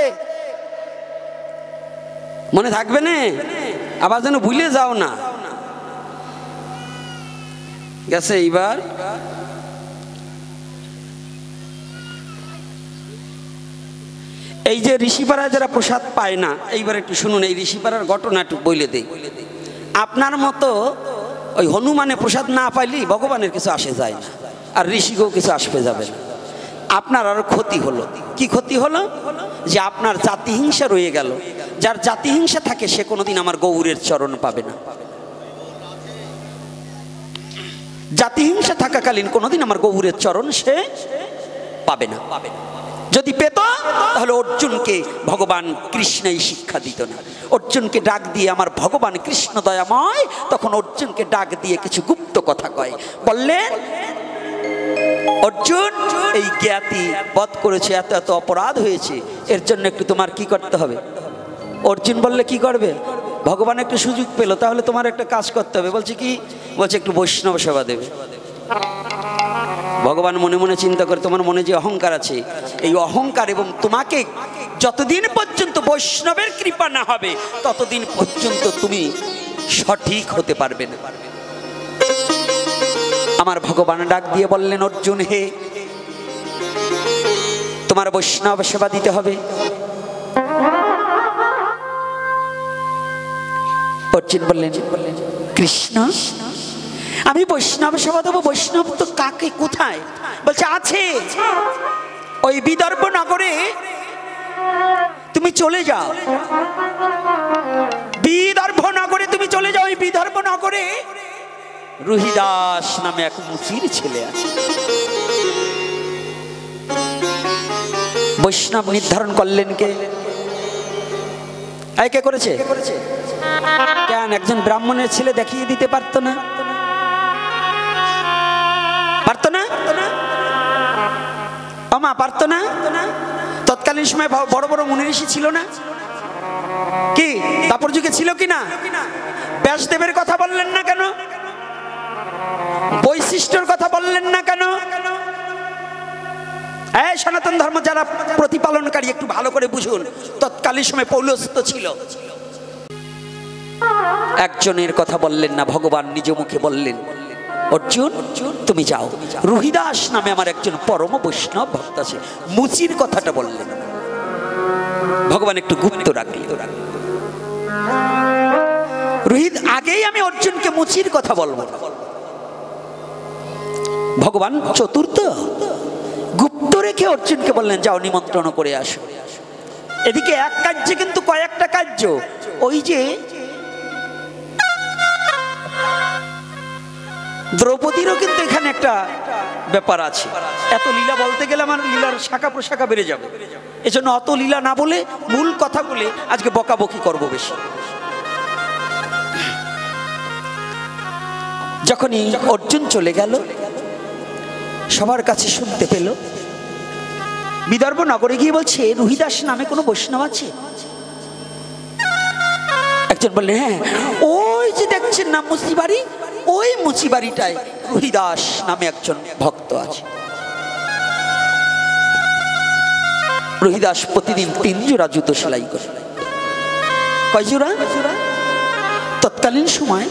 মনে থাকবে না? আবার যেন ভুলে যাও না। গেছে এইবার এই যে ঋষিপাড়ায় যারা প্রসাদ পায় না, এইবার একটু শুনুন, এই ঋষিপাড়ার ঘটনা একটু বলে দেই। আপনার মতো ওই হনুমানে প্রসাদ না পাইলি ভগবানের কিছু আসে যায় না, আর ঋষিকেও কিছু আসবে যাবে না। আপনার আরো ক্ষতি হলো। কি ক্ষতি হলো? যে আপনার জাতিহিংসা রয়ে গেল। যার জাতিহিংসা থাকে সে কোনোদিন আমার গৌরের চরণ পাবে না। জাতিহিংসা থাকাকালীন কোনোদিন আমার গৌরের চরণ সে পাবে না। যদি পেত তাহলে অর্জুনকে ভগবান কৃষ্ণই শিক্ষা দিত না। অর্জুনকে ডাক দিয়ে আমার ভগবান কৃষ্ণ দয়াময় তখন অর্জুনকে ডাক দিয়ে কিছু গুপ্ত কথা কয়, বললেন অর্জুন এই জ্ঞাতি বধ করেছে, এত এত অপরাধ হয়েছে, এর জন্য একটু তোমার কি করতে হবে? অর্জুন বললে কি করবে? ভগবান একটু সুযোগ পেল, তাহলে তোমার একটা কাজ করতে হবে। বলছে কি? বলছে একটু বৈষ্ণব সেবা দেবে। ভগবান মনে মনে চিন্তা করে তোমার মনে যে অহংকার আছে, এই অহংকার এবং তোমাকে যতদিন পর্যন্ত বৈষ্ণবের কৃপা না হবে ততদিন পর্যন্ত তুমি সঠিক হতে পারবে না। আমার ভগবান ডাক দিয়ে বললেন অর্জুন হে, তোমার বৈষ্ণব সেবা দিতে হবে। অর্জুন বললেন কৃষ্ণ আমি বৈষ্ণব সেবা দেবো? বৈষ্ণব তো কাকে, কোথায়? বলছে আছে ওই বিদর্ভ নগরে তুমি চলে যাও, বিদর্ভ নগরে তুমি চলে যাও। ওই বিদর্ভ নগরে রুহিদাস নামে এক মুচির ছেলে আছে। বৈষ্ণব নির্ধারণ করলেন কে? কে করেছে? কেন একজন ব্রাহ্মণের ছেলে দেখিয়ে দিতে পারতো না? পারতো না? আমা পারতো না? তৎকালীন সময় বড় বড় মুনি ঋষি ছিল না? কি তারপর যুগে ছিল কি না? ব্যাসদেবের কথা বললেন না কেন? বৈশিষ্ট্যের কথা বললেন না কেন? এই সনাতন ধর্ম যারা প্রতিপালনকারী একটু ভালো করে বুঝুন, তৎকালীন সময় পৌলস্ত্য ছিল। একজনের কথা বললেন না, ভগবান নিজ মুখে বললেন অর্জুন তুমি যাও, রুহিদাস নামে আমার একজন পরম বৈষ্ণব ভক্ত আছে। মুচির কথাটা বললেন ভগবান, একটু গুপ্ত রাখলেন। রোহিত আগেই আমি অর্জুনকে মুচির কথা বলবো, ভগবান চতুর্থ গুপ্ত রেখে অর্জুনকে বললেন যাও নিমন্ত্রণ করে আসো। এদিকে এক কার্যে কিন্তু কয়েকটা কার্য। ওই যে দ্রৌপদীরও কিন্তু এখানে একটা ব্যাপার আছে। এত লীলা বলতে গেলে আমার লীলার শাখা প্রশাখা বেড়ে যাবে, এজন্য অত লীলা না বলে মূল কথা বলে আজকে বকাবকি করবো বেশি। যখনই অর্জুন চলে গেল সবার কাছে শুনতে পেল, বিদর্ভ নগরে গিয়ে বলছে রুহিদাস নামে কোনো বৈষ্ণব আছে? একজন বললেন হ্যাঁ, ওই যে দেখছেন না মুচি বাড়ি, ওই মুচি বাড়িটায় রুহিদাস নামে একজন ভক্ত আছে। রুহিদাস প্রতিদিন 3 জোড়া জুতো সেলাই করে। কয় জোড়া? তৎকালীন সময়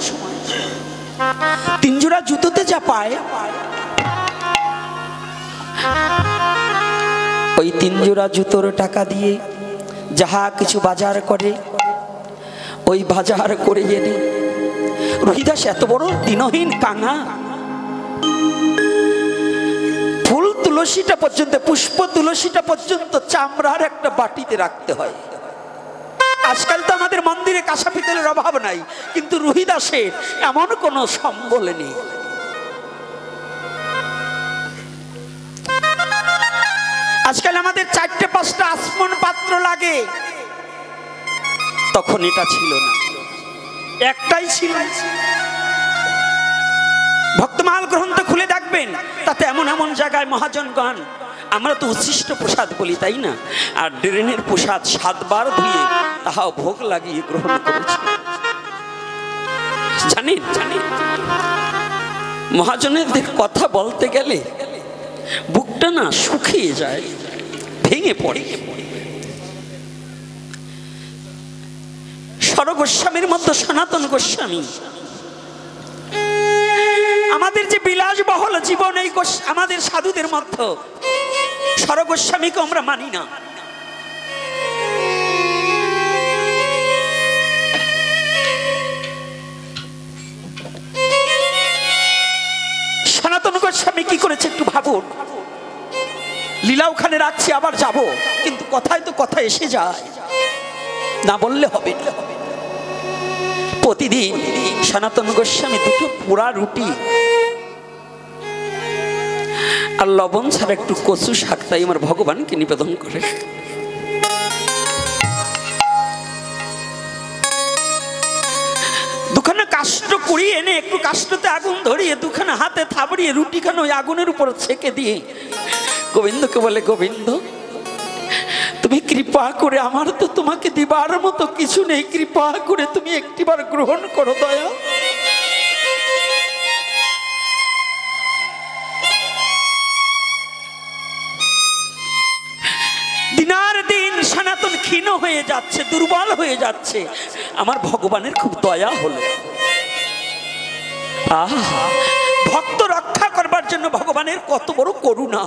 3 জোড়া জুতোতে যা পায়, ওই 3 জোড়া জুতোর টাকা দিয়ে যাহা কিছু বাজার করে, ওই বাজার করে এনে রুহিদাস এত বড় দিনহীন কাঙা, ফুল তুলসীটা পর্যন্ত, পুষ্প তুলসীটা পর্যন্ত চামড়ার একটা বাটিতে রাখতে হয়। আজকাল তো আমাদের মন্দিরে কাঁসা পিতলের অভাব নাই, কিন্তু রুহিদাসের এমন কোনো সম্বল নেই। আজকাল আমাদের 4-5টা আসমন পাত্র লাগে, তখন এটা ছিল না, একটাই ছিল। ভক্তমাল গ্রন্থ খুলে দেখবেন, তাতে এমন এমন জায়গায় মহাজনগণ, আমরা তো উচ্ছিষ্ট প্রসাদ বলি তাই না, আর ড্রেনের প্রসাদ 7 বার ধুয়ে তাহাও ভোগ লাগিয়ে গ্রহণ করেছে। জানেন মহাজনের কথা বলতে গেলে বুকটা না শুকিয়ে যায়, ভেঙে পড়ে। সরগোস্বামীর মধ্যে সনাতন গোস্বামী, আমাদের যে বিলাসবহুল জীবন, এই আমাদের সাধুদের মধ্যে সরগোস্বামীকে আমরা মানি না। কি করেছে একটু ভাবুন। লীলা ওখানে রাখছি, আবার যাব, কিন্তু কথায় তো কথা এসে যায়, না বললে হবে না। প্রতিদিন সনাতন গোস্বামী দুটো পোড়া রুটি আর লবণ ছাড়া একটু কচু শাক তাই আমার ভগবানকে নিবেদন করে। দুখানা কাষ্ঠ কুড়িয়ে এনে একটু কাষ্ঠতে আগুন ধরিয়ে দুখানা হাতে থাবড়িয়ে রুটিখানা ওই আগুনের উপর ছেঁকে দিয়ে গোবিন্দকে বলে, গোবিন্দ তুমি কৃপা করে, আমার তো তোমাকে দিবার মতো কিছু নেই, কৃপা করে তুমি একটিবার গ্রহণ করো দয়া। দিনার দিন সনাতন ক্ষীণ হয়ে যাচ্ছে, দুর্বল হয়ে যাচ্ছে, আমার ভগবানের খুব দয়া হলো। আহা, ভক্ত রক্ষা করবার জন্য ভগবানের কত বড় করুণা।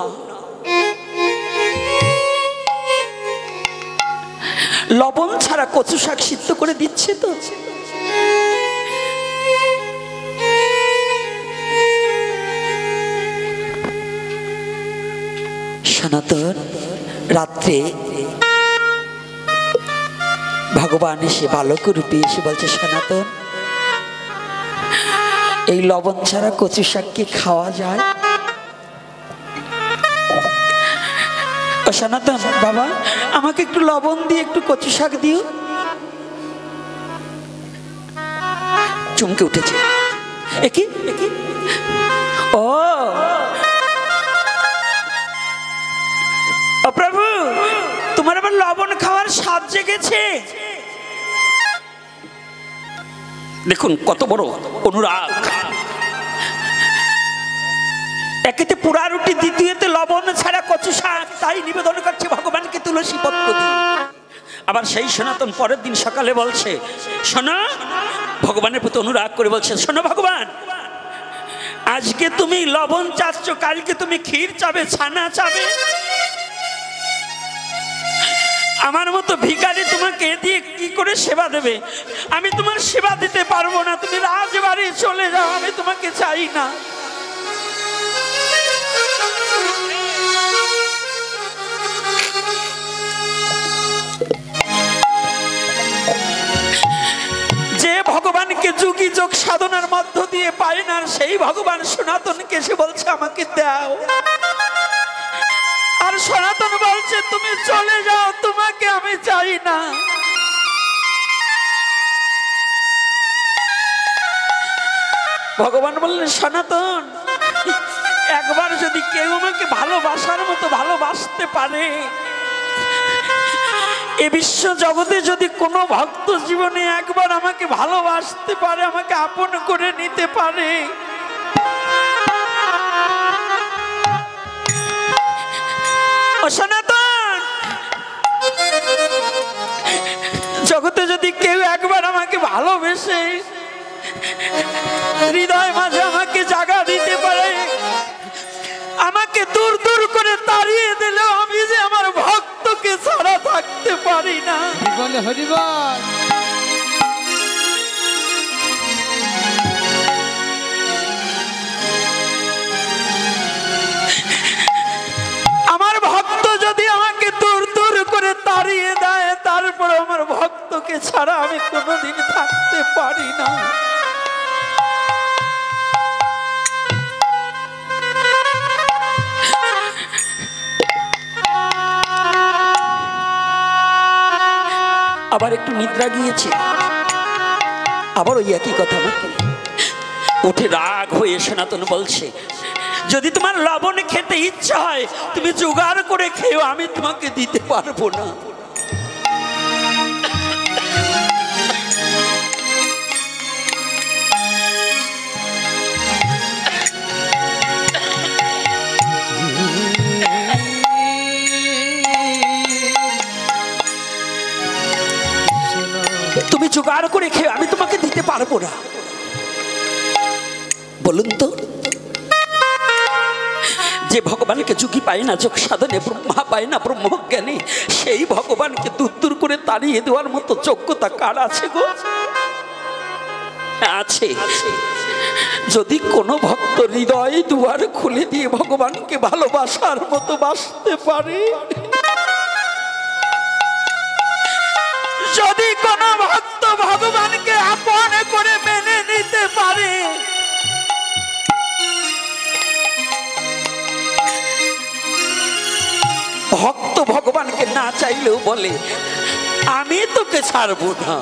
লবণ ছাড়া কচু শাক সিদ্ধ করে দিচ্ছে তো। সনাতন রাত্রে ভগবান এসে বালক রূপে এসে বলছে, সনাতন এই লবণ ছাড়া কচু শাক কি খাওয়া যায়? সনাতন বাবা আমাকে একটু লবণ দিয়ে একটু কচু শাক দিও। চমকে উঠেছে, একি ও প্রভু, তোমার আবার লবণ খাওয়ার স্বাদ জেগেছে। দেখুন কত বড় অনুরাগ। একেতে পোড়া রুটি, দ্বিতীয়তে লবণ ছাড়া কচু শাক, তাই নিবেদন করছে ভগবানকে তুলসী পত্র দিয়ে। আবার সেই সনাতন পরের দিন সকালে বলছে, শোনো, ভগবানের প্রতি অনুরাগ করে বলছে, শোনো ভগবান, আজকে তুমি লবণ চাচ্ছ, কালকে তুমি ক্ষীর চাবে, ছানা চাবে। আমার মতো ভিখারি তোমাকে দিয়ে কি করে সেবা দেবে? আমি তোমার সেবা দিতে পারবো না, তুমি রাজবাড়ি চলে যাও, আমি তোমাকে চাই না। যে ভগবানকে যুগী যোগ সাধনার মধ্য দিয়ে পাই না, সেই ভগবান সনাতনকে এসে বলছে আমাকে দাও। আর সনাতন বলছে তুমি চলে যাও, তোমাকে আমি চাই না। ভগবান বললেন, সনাতন একবার যদি কেউ আমাকে ভালোবাসার মতো ভালোবাসতে পারে, এ বিশ্ব জগতে যদি কোনো ভক্ত জীবনে একবার আমাকে ভালোবাসতে পারে, আমাকে আপন করে নিতে পারে, সনাতন জগতে যদি কেউ একবার আমাকে ভালোবেসে হৃদয় মাঝে আমাকে জায়গা দিতে পারে, আমাকে দূর দূর করে তাড়িয়ে দিলেও আমি যে আমার ভক্তকে ছাড়া থাকতে পারি না। হরিবল আমার ভক্ত যদি আমাকে দূর দূর করে তাড়িয়ে দেয়, তারপর আমার ভক্তকে ছাড়া আমি কোনোদিন থাকতে পারি না। আবার একটু নিদ্রা গিয়েছে, আবার ওই একই কথা আমাকে উঠে রাগ হয়ে সনাতন বলছে, যদি তোমার লবণ খেতে ইচ্ছা হয় তুমি জোগাড় করে খেও, আমি তোমাকে দিতে পারবো না। তুমি জোগাড় করে খেয়ে, আমি তোমাকে দিতে পারবো না। বলুন তো, যে ভগবানকে যুগী পায় না, যোগ সাধনে ব্রহ্মা পায় না ব্রহ্মজ্ঞানী, সেই ভগবানকে দূর দূর করে তাড়িয়ে দেওয়ার মতো যোগ্যতা কার আছে গো? আছে। যদি কোনো ভক্ত হৃদয় দুয়ার খুলে দিয়ে ভগবানকে ভালোবাসার মতো বাসতে পারে, যদি কোনো ভক্ত ভগবানকে আপন করে মেনে নিতে পারে, ভক্ত ভগবানকে না চাইলেও বলে আমি তোকে ছাড়বো না,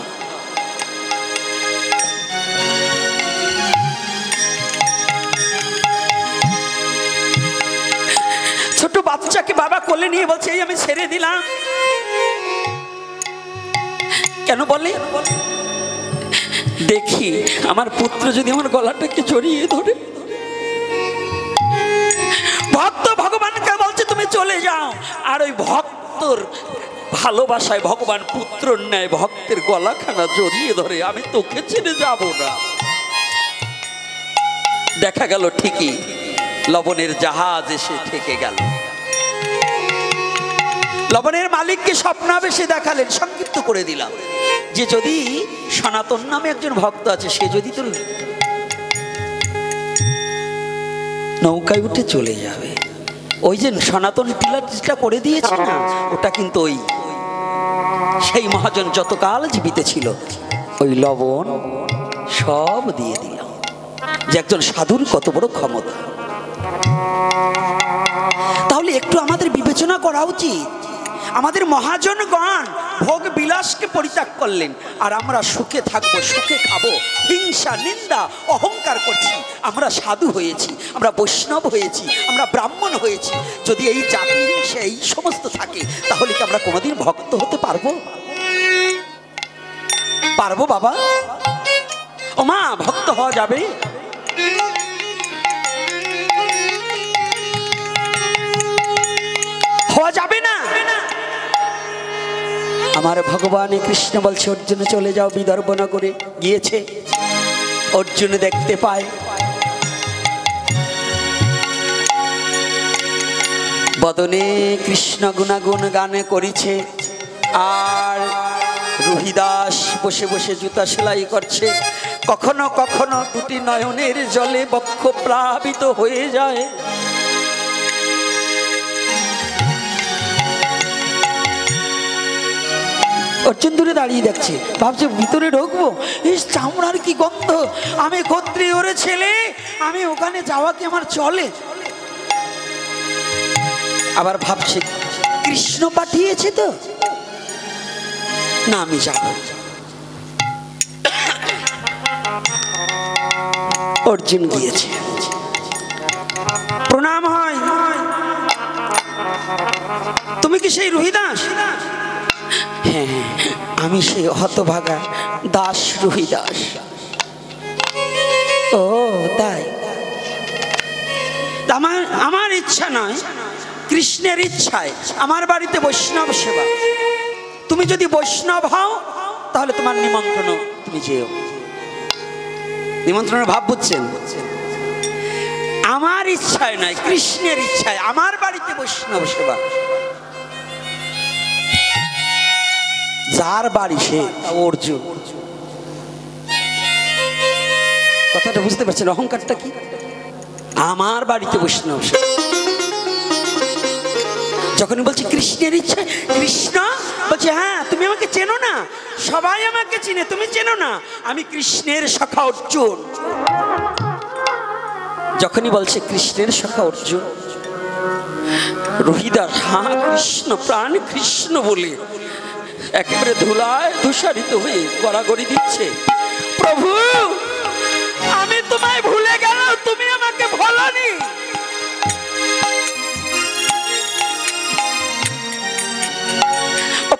ছোট বাচ্চাকে বাবা কোলে নিয়ে বলছে এই আমি ছেড়ে দিলাম, কেন বলে দেখি আমার পুত্র যদি আমার গলাটাকে জড়িয়ে ধরে। ভক্ত ভগবানকে বলছে তুমি চলে যাও, আর ওই ভক্তর ভালোবাসায় ভগবান পুত্রর ন্যায় ভক্তের গলাখানা জড়িয়ে ধরে, আমি তোকে ছেড়ে যাব না। দেখা গেল ঠিকই লবণের জাহাজ এসে ঠেকে গেল। লবণের মালিককে স্বপ্নাবেশে দেখালেন, সংক্ষিপ্ত করে দিলাম, যে যদি সনাতন নামে একজন ভক্ত আছে, সে যদি তোর নৌকায় উঠে চলে যাবে, ওই যে সনাতন টিলাটা করে দিয়েছে না, ওটা কিন্তু ওই সেই মহাজন যতকাল জীবিত ছিল ওই লবণ সব দিয়ে দিল। যে একজন সাধুর কত বড় ক্ষমতা। তাহলে একটু আমাদের বিবেচনা করা উচিত। আমাদের মহাজনগণ ভোগ বিলাসকে পরিত্যাগ করলেন, আর আমরা সুখে থাকবো, সুখে খাবো, হিংসা নিন্দা অহংকার করছি। আমরা সাধু হয়েছি, আমরা বৈষ্ণব হয়েছি, আমরা ব্রাহ্মণ হয়েছি। যদি এই জাতি হিংসা এই সমস্ত থাকে, তাহলে কি আমরা কোনোদিন ভক্ত হতে পারবো? পারবো বাবা? ও মা, ভক্ত হওয়া যাবে? হওয়া যাবে না। আমার ভগবান কৃষ্ণ বলছে অর্জুন চলে যাও বিদর্ভ নগরে। গিয়েছে, অর্জুন দেখতে পায় বদনে কৃষ্ণ গুণাগুণ গানে করিছে, আর রুহিদাস বসে বসে জুতা সেলাই করছে। কখনো কখনো দুটি নয়নের জলে বক্ষ প্লাবিত হয়ে যায়। অর্জুন দূরে দাঁড়িয়ে দেখছে, ভাবছে ভিতরে ঢুকবো, এই চামড়ার কি গন্ধ, আমি ক্ষত্রিয় ওরে ছেলে, আমি ওখানে যাওয়া কি আমার চলে? আবার ভাবছে কৃষ্ণ পাঠিয়েছে তো, না আমি যাব। অর্জুন গিয়েছে, প্রণাম হয়, তুমি কি সেই রুহিদাস? হ্যাঁ, আমি সেই হতভাগা দাস রুহিদাস। ও তাই? আমার ইচ্ছা নয়, কৃষ্ণের ইচ্ছায় আমার বাড়িতে বৈষ্ণব সেবা। তুমি যদি বৈষ্ণব হও তাহলে তোমার নিমন্ত্রণ, তুমি যেও। নিমন্ত্রণের ভাব বুঝছেন? আমার ইচ্ছায় নয়, কৃষ্ণের ইচ্ছায় আমার বাড়িতে বৈষ্ণব সেবা। যার বাড়ি সে অর্জুন। কথাটা বুঝতে পারছেন? অহংকারটা কি? আমার বাড়িতে বৈষ্ণব সেবা। যখনই বলছি কৃষ্ণের ইচ্ছা, কৃষ্ণ বলছে হ্যাঁ তুমি আমাকে চেনো না? সবাই আমাকে চিনে, তুমি চেনো না? আমি কৃষ্ণের সখা অর্জুন। যখনই বলছে কৃষ্ণের সখা অর্জুন, রুহিদাস হ্যাঁ কৃষ্ণ, প্রাণ কৃষ্ণ বলে একেবারে ধুলায় ধূসারিত হয়ে গড়াগড়ি দিচ্ছে, প্রভু আমি তোমায় ভুলে গেলাম, তুমি আমাকে ভোলনি।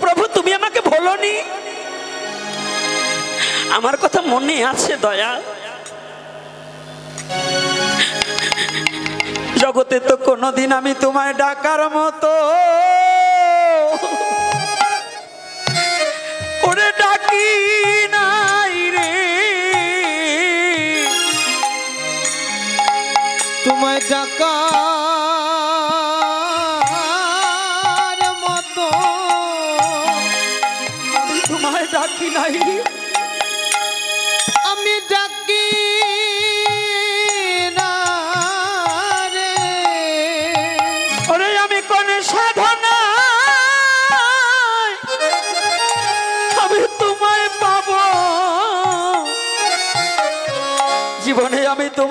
প্রভু তুমি আমাকে ভোলনি, আমার কথা মনে আছে দয়া? জগতে তো কোনোদিন আমি তোমায় ডাকার মতো ওরে ডাকি নাই রে, তোমায় ডাকার মতো আমি তোমায় ডাকি নাই। আমি ডাকি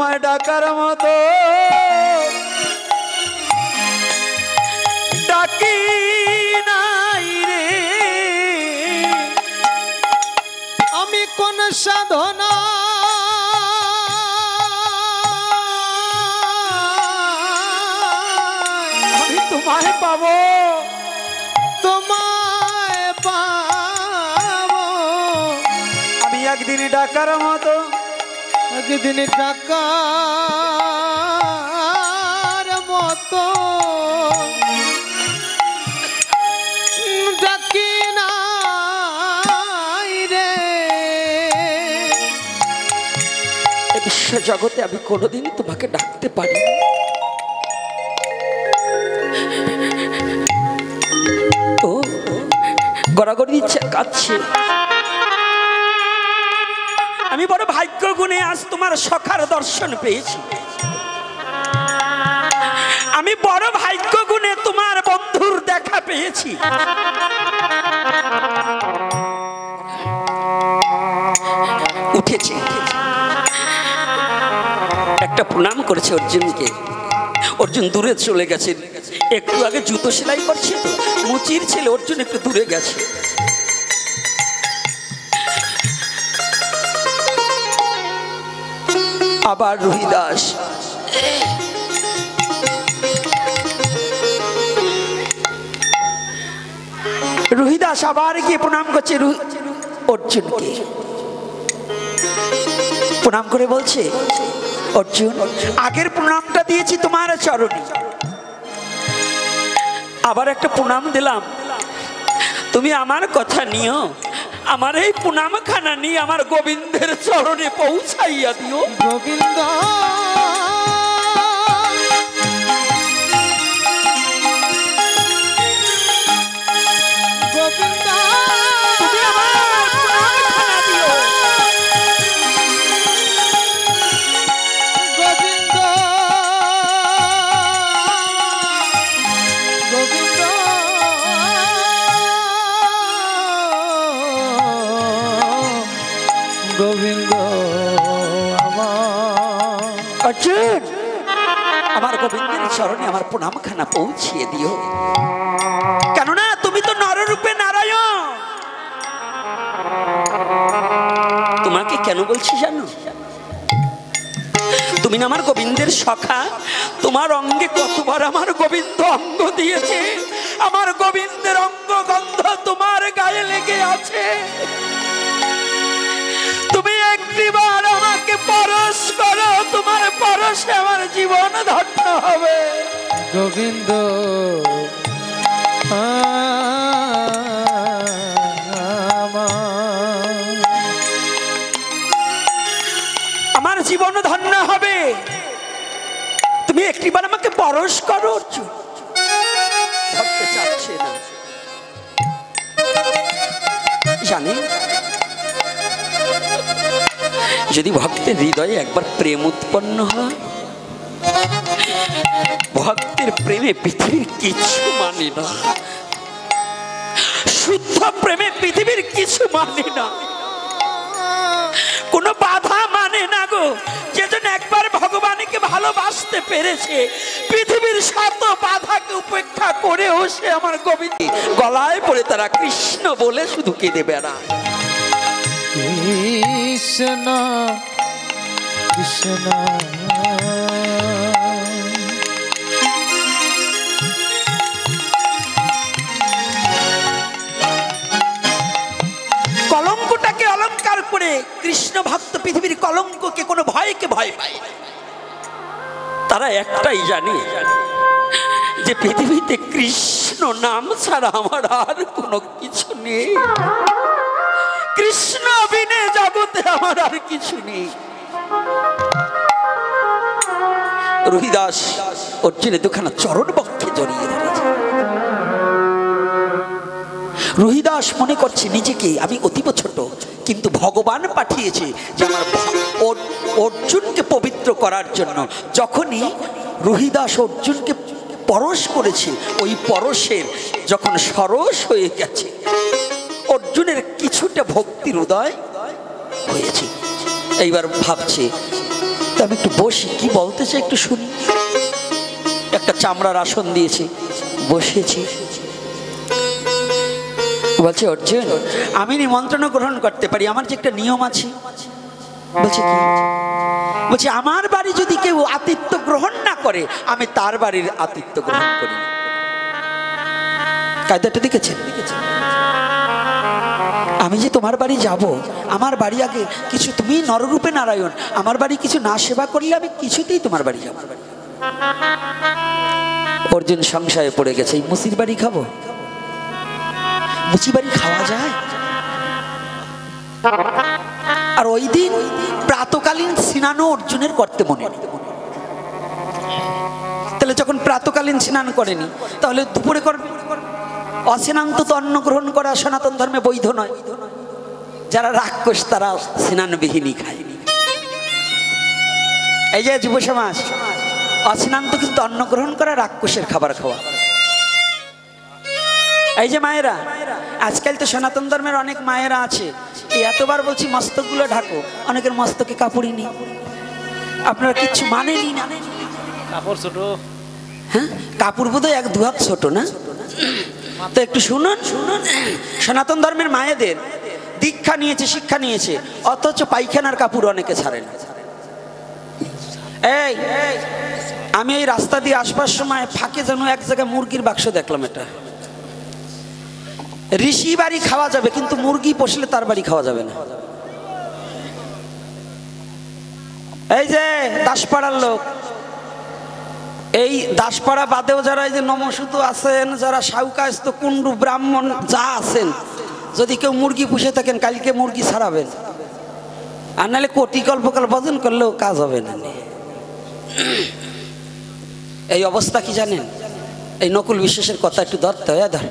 তোমায় ডাকার মতো ডাকি নাই রে। আমি কোন সাধনা আমি তোমায় পাবো, তোমায় পাবো। আমি একদিন ডাকার মতো, একদিন ডাকার মতো ডাকি নাই রে। বিশ্ব জগতে আমি কোনোদিন তোমাকে ডাকতে পারি। ও গড়াগড়ি কাঁদছে। আমি বড় ভাগ্য গুণে আজ তোমার সখার দর্শন পেয়েছি। আমি বড় ভাগ্য গুণে তোমার বন্ধুর দেখা পেয়েছি। উঠেছে, একটা প্রণাম করেছে অর্জুনকে। অর্জুন দূরে চলে গেছে, একটু আগে জুতো সেলাই করছে তো মুচির ছেলে অর্জুন একটু দূরে গেছে। আবার রুহিদাস রুহিদাস আবার গিয়ে প্রণাম করছে অর্জুনকে। প্রণাম করে বলছে, অর্জুন আগের প্রণামটা দিয়েছি তোমার চরণে, আবার একটা প্রণাম দিলাম, তুমি আমার কথা নিও, আমার এই প্রণামখানা নিয়ে আমার গোবিন্দের চরণে পৌঁছাইয়া দিও। গোবিন্দ গোবিন্দ তুমি আমার প্রণামখানা দিও। গোবিন্দ গোবিন্দ গোবিন্দ অর্জুন আমার গোবিন্দের চরণে আমার প্রণামখানা পৌঁছিয়ে দিও, কেননা তুমি তো নররূপে নারায়ণ। তোমাকে কেন বলছি জানো? তুমি না আমার গোবিন্দের সখা, তোমার অঙ্গে কতবার আমার গোবিন্দ অঙ্গ দিয়েছে, আমার গোবিন্দের অঙ্গ গন্ধ তোমার গায়ে লেগে আছে। তুমি একটিবার আমাকে পরশ করো, তোমার পরশে আমার জীবন ধন্য হবে। গোবিন্দ আমার জীবন ধন্য হবে, তুমি একটিবার আমাকে পরশ করো। ভাবতে চাচ্ছে না, জানি যদি ভক্তের হৃদয়ে একবার প্রেম উৎপন্ন হয়, ভক্তের প্রেমে পৃথিবীর কিছু মানে না, শুদ্ধ প্রেমে পৃথিবীর কিছু মানে না, কোনো বাধা মানে না গো। যেজন একবার ভগবানকে ভালোবাসতে পেরেছে, পৃথিবীর শত বাধাকে উপেক্ষা করেও সে আমার গোবিন্দ গলায় পড়ে তারা কৃষ্ণ বলে শুধু কেঁদে বেড়ায়। কৃষ্ণ কৃষ্ণ কলঙ্কটাকে অলঙ্কার করে কৃষ্ণ ভক্ত পৃথিবীর কলঙ্ককে কোনো ভয়কে ভয় পায়। তারা একটাই জানে যে পৃথিবীতে কৃষ্ণ নাম ছাড়া আমার আর কোনো কিছু নেই, কৃষ্ণ বিনে জগতে আমার আর কিছু নেই। রুহিদাস অর্জুনের দুখানা চরণ বক্ষে জড়িয়ে ধরেছে। রুহিদাস মনে করছে নিজেকে আমি অতীব ছোট, কিন্তু ভগবান পাঠিয়েছে যে আমার অর্জুনকে পবিত্র করার জন্য। যখনই রুহিদাস অর্জুনকে পরশ করেছে, ওই পরশের যখন সরস হয়ে গেছে, অর্জুনের কিছুটা ভক্তির উদয় হয়েছে। এইবার ভাবছে তো আমি একটু বসি, কি বলতেছে একটু শুনি। একটা চামড়ার আসন দিয়েছি, বসেছি। বলছে অর্জুন, আমি নিমন্ত্রণ গ্রহণ করতে পারি, আমার যে একটা নিয়ম আছে। বলছে কি? বলছে আমার বাড়ি যদি কেউ আতিথ্য গ্রহণ না করে, আমি তার বাড়ির আতিথ্য গ্রহণ করি। কায়দাটা দেখেছেন? আমি যে তোমার বাড়ি যাব, আমার বাড়ি আগে কিছু, তুমি নররূপে নারায়ণ, আমার বাড়ি কিছু না সেবা করলে আমি কিছুতেই তোমার বাড়ি যাব। অর্জুন সংশয়ে পড়ে গেছে, এই মুচির বাড়ি খাবো? মুচি বাড়ি খাওয়া যায়? আর ওই দিন প্রাতকালীন স্নানও অর্জুনের করতে মনে নেই। তাহলে যখন প্রাতকালীন স্নান করেনি, তাহলে দুপুরে করবে? অস্নান্ত তো অন্ন গ্রহণ করা সনাতন ধর্মে বৈধ নয়। যারা রাক্ষস তারা স্নানবিহীনই খায়। এই যে যুব সমাজ, অস্নান্ত কিন্তু অন্ন গ্রহণ করা রাক্ষসের খাবার খাওয়া। এই যে মায়েরা, আজকাল তো সনাতন ধর্মের অনেক মায়েরা আছে, এতবার বলছি মস্তকগুলো ঢাকো, অনেকের মস্তকে কাপড়ই নেই। আপনারা কিচ্ছু মানেনি না? কাপড় ছোট। হ্যাঁ, কাপড় বোধহয় এক দু হাত ছোট না? তো একটু শুনুন, সনাতন ধর্মের মায়েদের দীক্ষা নিয়েছে, শিক্ষা নিয়েছে, অথচ পায়খানার কাপড় অনেকে ছাড়ে না। এই আমি এই রাস্তা দিয়ে আসবার সময় ফাঁকে যেন এক জায়গায় মুরগির বাক্স দেখলাম। এটা ঋষি বাড়ি খাওয়া যাবে, কিন্তু মুরগি পোষলে তার বাড়ি খাওয়া যাবে না। এই যে দাসপাড়ার লোক, এই দাসপাড়া বাদেও যারা এই যে নমসূত আছেন, যারা সাউকাস্ত কুণ্ডু ব্রাহ্মণ যা আছেন, যদি কেউ মুরগি পুষে থাকেন, কালকে মুরগি ছাড়াবেন, আর নাহলে কোটি কল্পকাল ভজন করলেও কাজ হবে না। এই অবস্থা কি জানেন? এই নকুল বিশ্বাসের কথা একটু ধরতে হয়। ধর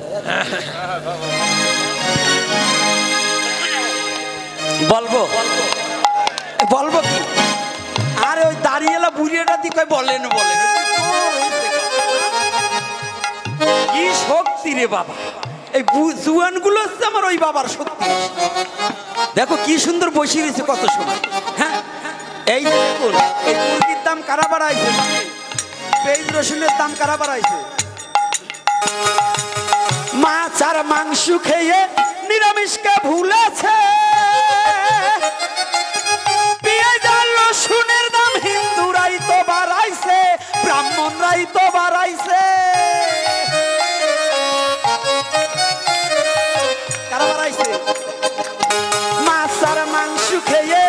বলবো বলবো কি? আরে ওই দাঁড়িয়েলা বুড়িয়েটা দিকে বলেন বলেন কি শক্তি রে বাবা! এই জুয়ান গুলো হচ্ছে আমার ওই বাবার শক্তি। দেখো কি সুন্দর বসিয়ে রয়েছে কত সময়। হ্যাঁ, এই দেখুন, এই মুরগির দাম কারা বাড়াইছে, পেঁয়াজ রসুনের দাম কারা বাড়াইছে। মাছ আর মাংস খেয়ে নিরামিষকে ভুলেছে, পেঁয়াজ আর রসুনের দাম হিন্দুরাই তো বাড়াইছে, ব্রাহ্মণরাই তো বাড়াইছে। কারা বাড়াইছে? মাছ আর মাংস খেয়ে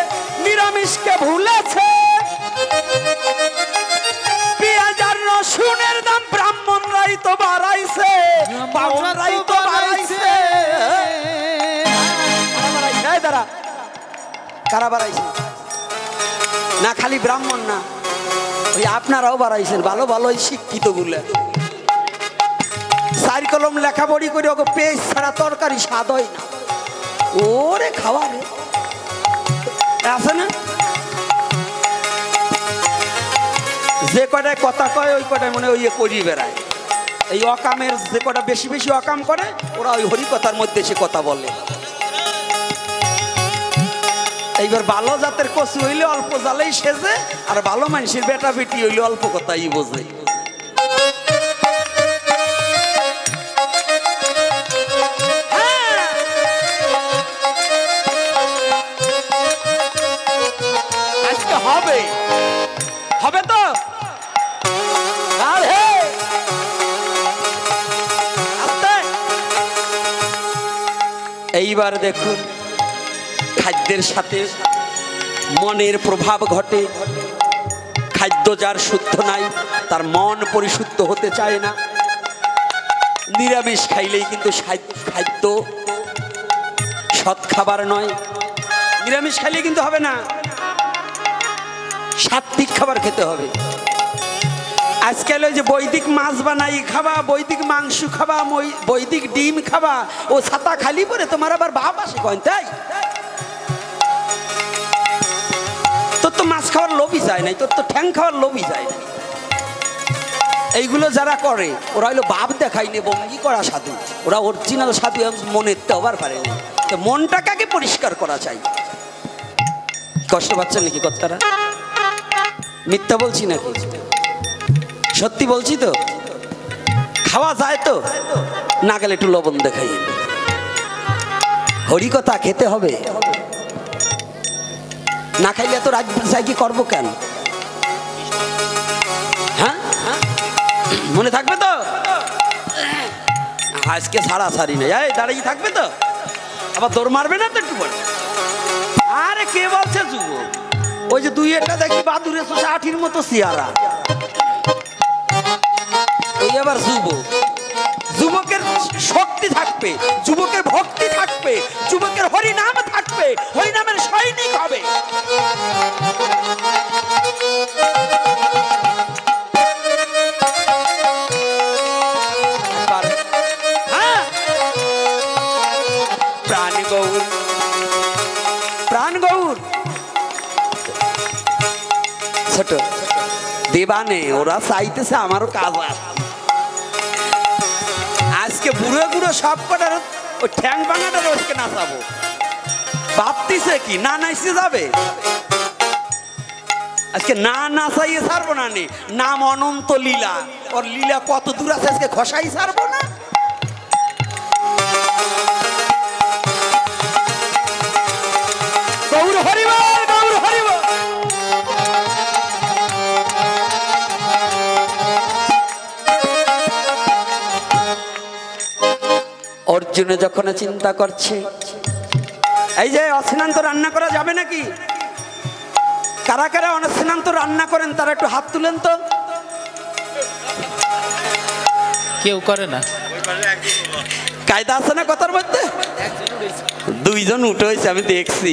নিরামিষকে ভুলেছে, পেঁয়াজ আর রসুনের দাম ব্রাহ্মণরাই তো বাড়াইছে, বাউনরাই তো বাড়াইছে। কারা বাড়াইছে? না খালি ব্রাহ্মণ না, ওই আপনারাও বাড়াইছেন। ভালো ভালো শিক্ষিত গুলো চার কলম লেখাপড়ি করে ওকে পেঁয়াজ ছাড়া তরকারি স্বাদ হয় না। ওরে খাওয়া রে আছে না? যে কটায় কথা কয় ওই কটায় মনে ওই করি বেড়ায়। এই অকামের যে কটা বেশি বেশি অকাম করে, ওরা ওই হরি কথার মধ্যে সে কথা বলে। এইবার ভালো জাতের কচু হইলে অল্প জালেই সেজে, আর ভালো মানুষের বেটা বেটি হইলে অল্প কথাই বোঝে। আজকে হবে হবে তো এইবার দেখুন, খাদ্যের সাথে মনের প্রভাব ঘটে। খাদ্য যার শুদ্ধ নাই, তার মন পরিশুদ্ধ হতে চায় না। নিরামিষ খাইলেই কিন্তু খাদ্য সৎ খাবার নয়। নিরামিষ খাইলে কিন্তু হবে না, সাত্বিক খাবার খেতে হবে। আজকাল ওই যে বৈদিক মাছ বানাই খাবা, বৈদিক মাংস খাবা, বৈদিক ডিম খাবা, ও ছাতা খালি পরে তোমার আবার ভাব আসে কয় তাই? তোর তো মাছ খাওয়ার লোভই যায় নাই, তোর তো ঠ্যাং খাওয়ার লোভই যায় না। এইগুলো যারা করে ওরা হইলো ভাব দেখাইনি, বঙ্গি করা সাধু। ওরা অরিজিনাল সাধু মনের তো আবার পারে না। তো মনটাকে পরিষ্কার করা চাই। কষ্ট পাচ্ছেন নাকি কর্তারা? মিথ্যা বলছি নাকি? সত্যি বলছি তো? খাওয়া যায় তো? না গেলে একটু লবণ দেখাই। হরিকথা খেতে হবে, না খাইলে তো রাত কি করবো কেন? হ্যাঁ, মনে থাকবে তো? আজকে ছাড়া ছাড়ি নেই, দাঁড়িয়ে থাকবে তো? আবার দৌড় মারবে না তো একটু পরে? আরে কে বলছে যুব? ওই যে দুই একটা দেখি বাদুরে 60-র মতো চেহারা, ওই আবার যুব। যুবকের শক্তি থাকবে, যুবকের ভক্তি থাকবে, যুবকের হরিনাম থাকবে, হরিনামের সৈনিক হবে। প্রাণ গৌর, প্রাণ গৌর। ছোট দেবানে ওরা চাইতেছে আমারও কাজ আছে। আজকে বুড়ো বুড়ো সব কটার ওই ঠ্যাং ভাঙাটা রোজকে নাচাবো। ভাবতিছে কি না নাচতে যাবে? আজকে না নাচাইয়ে ছাড়বো না। নাম অনন্ত লীলা, ওর লীলা কত দূর আছে আজকে খসাই ছাড়বো না। গৌর হরিবল, গৌর হরিবল। অর্জুনে যখন চিন্তা করছে এই যে অস্নান্ত রান্না করা যাবে নাকি? কারা কারা অস্নান্ত রান্না করেন তারা একটু হাত তুলেন তো। কেউ করে না, কায়দা আছে না কথার মধ্যে? দুইজন উঠে হয়েছে, আমি দেখছি।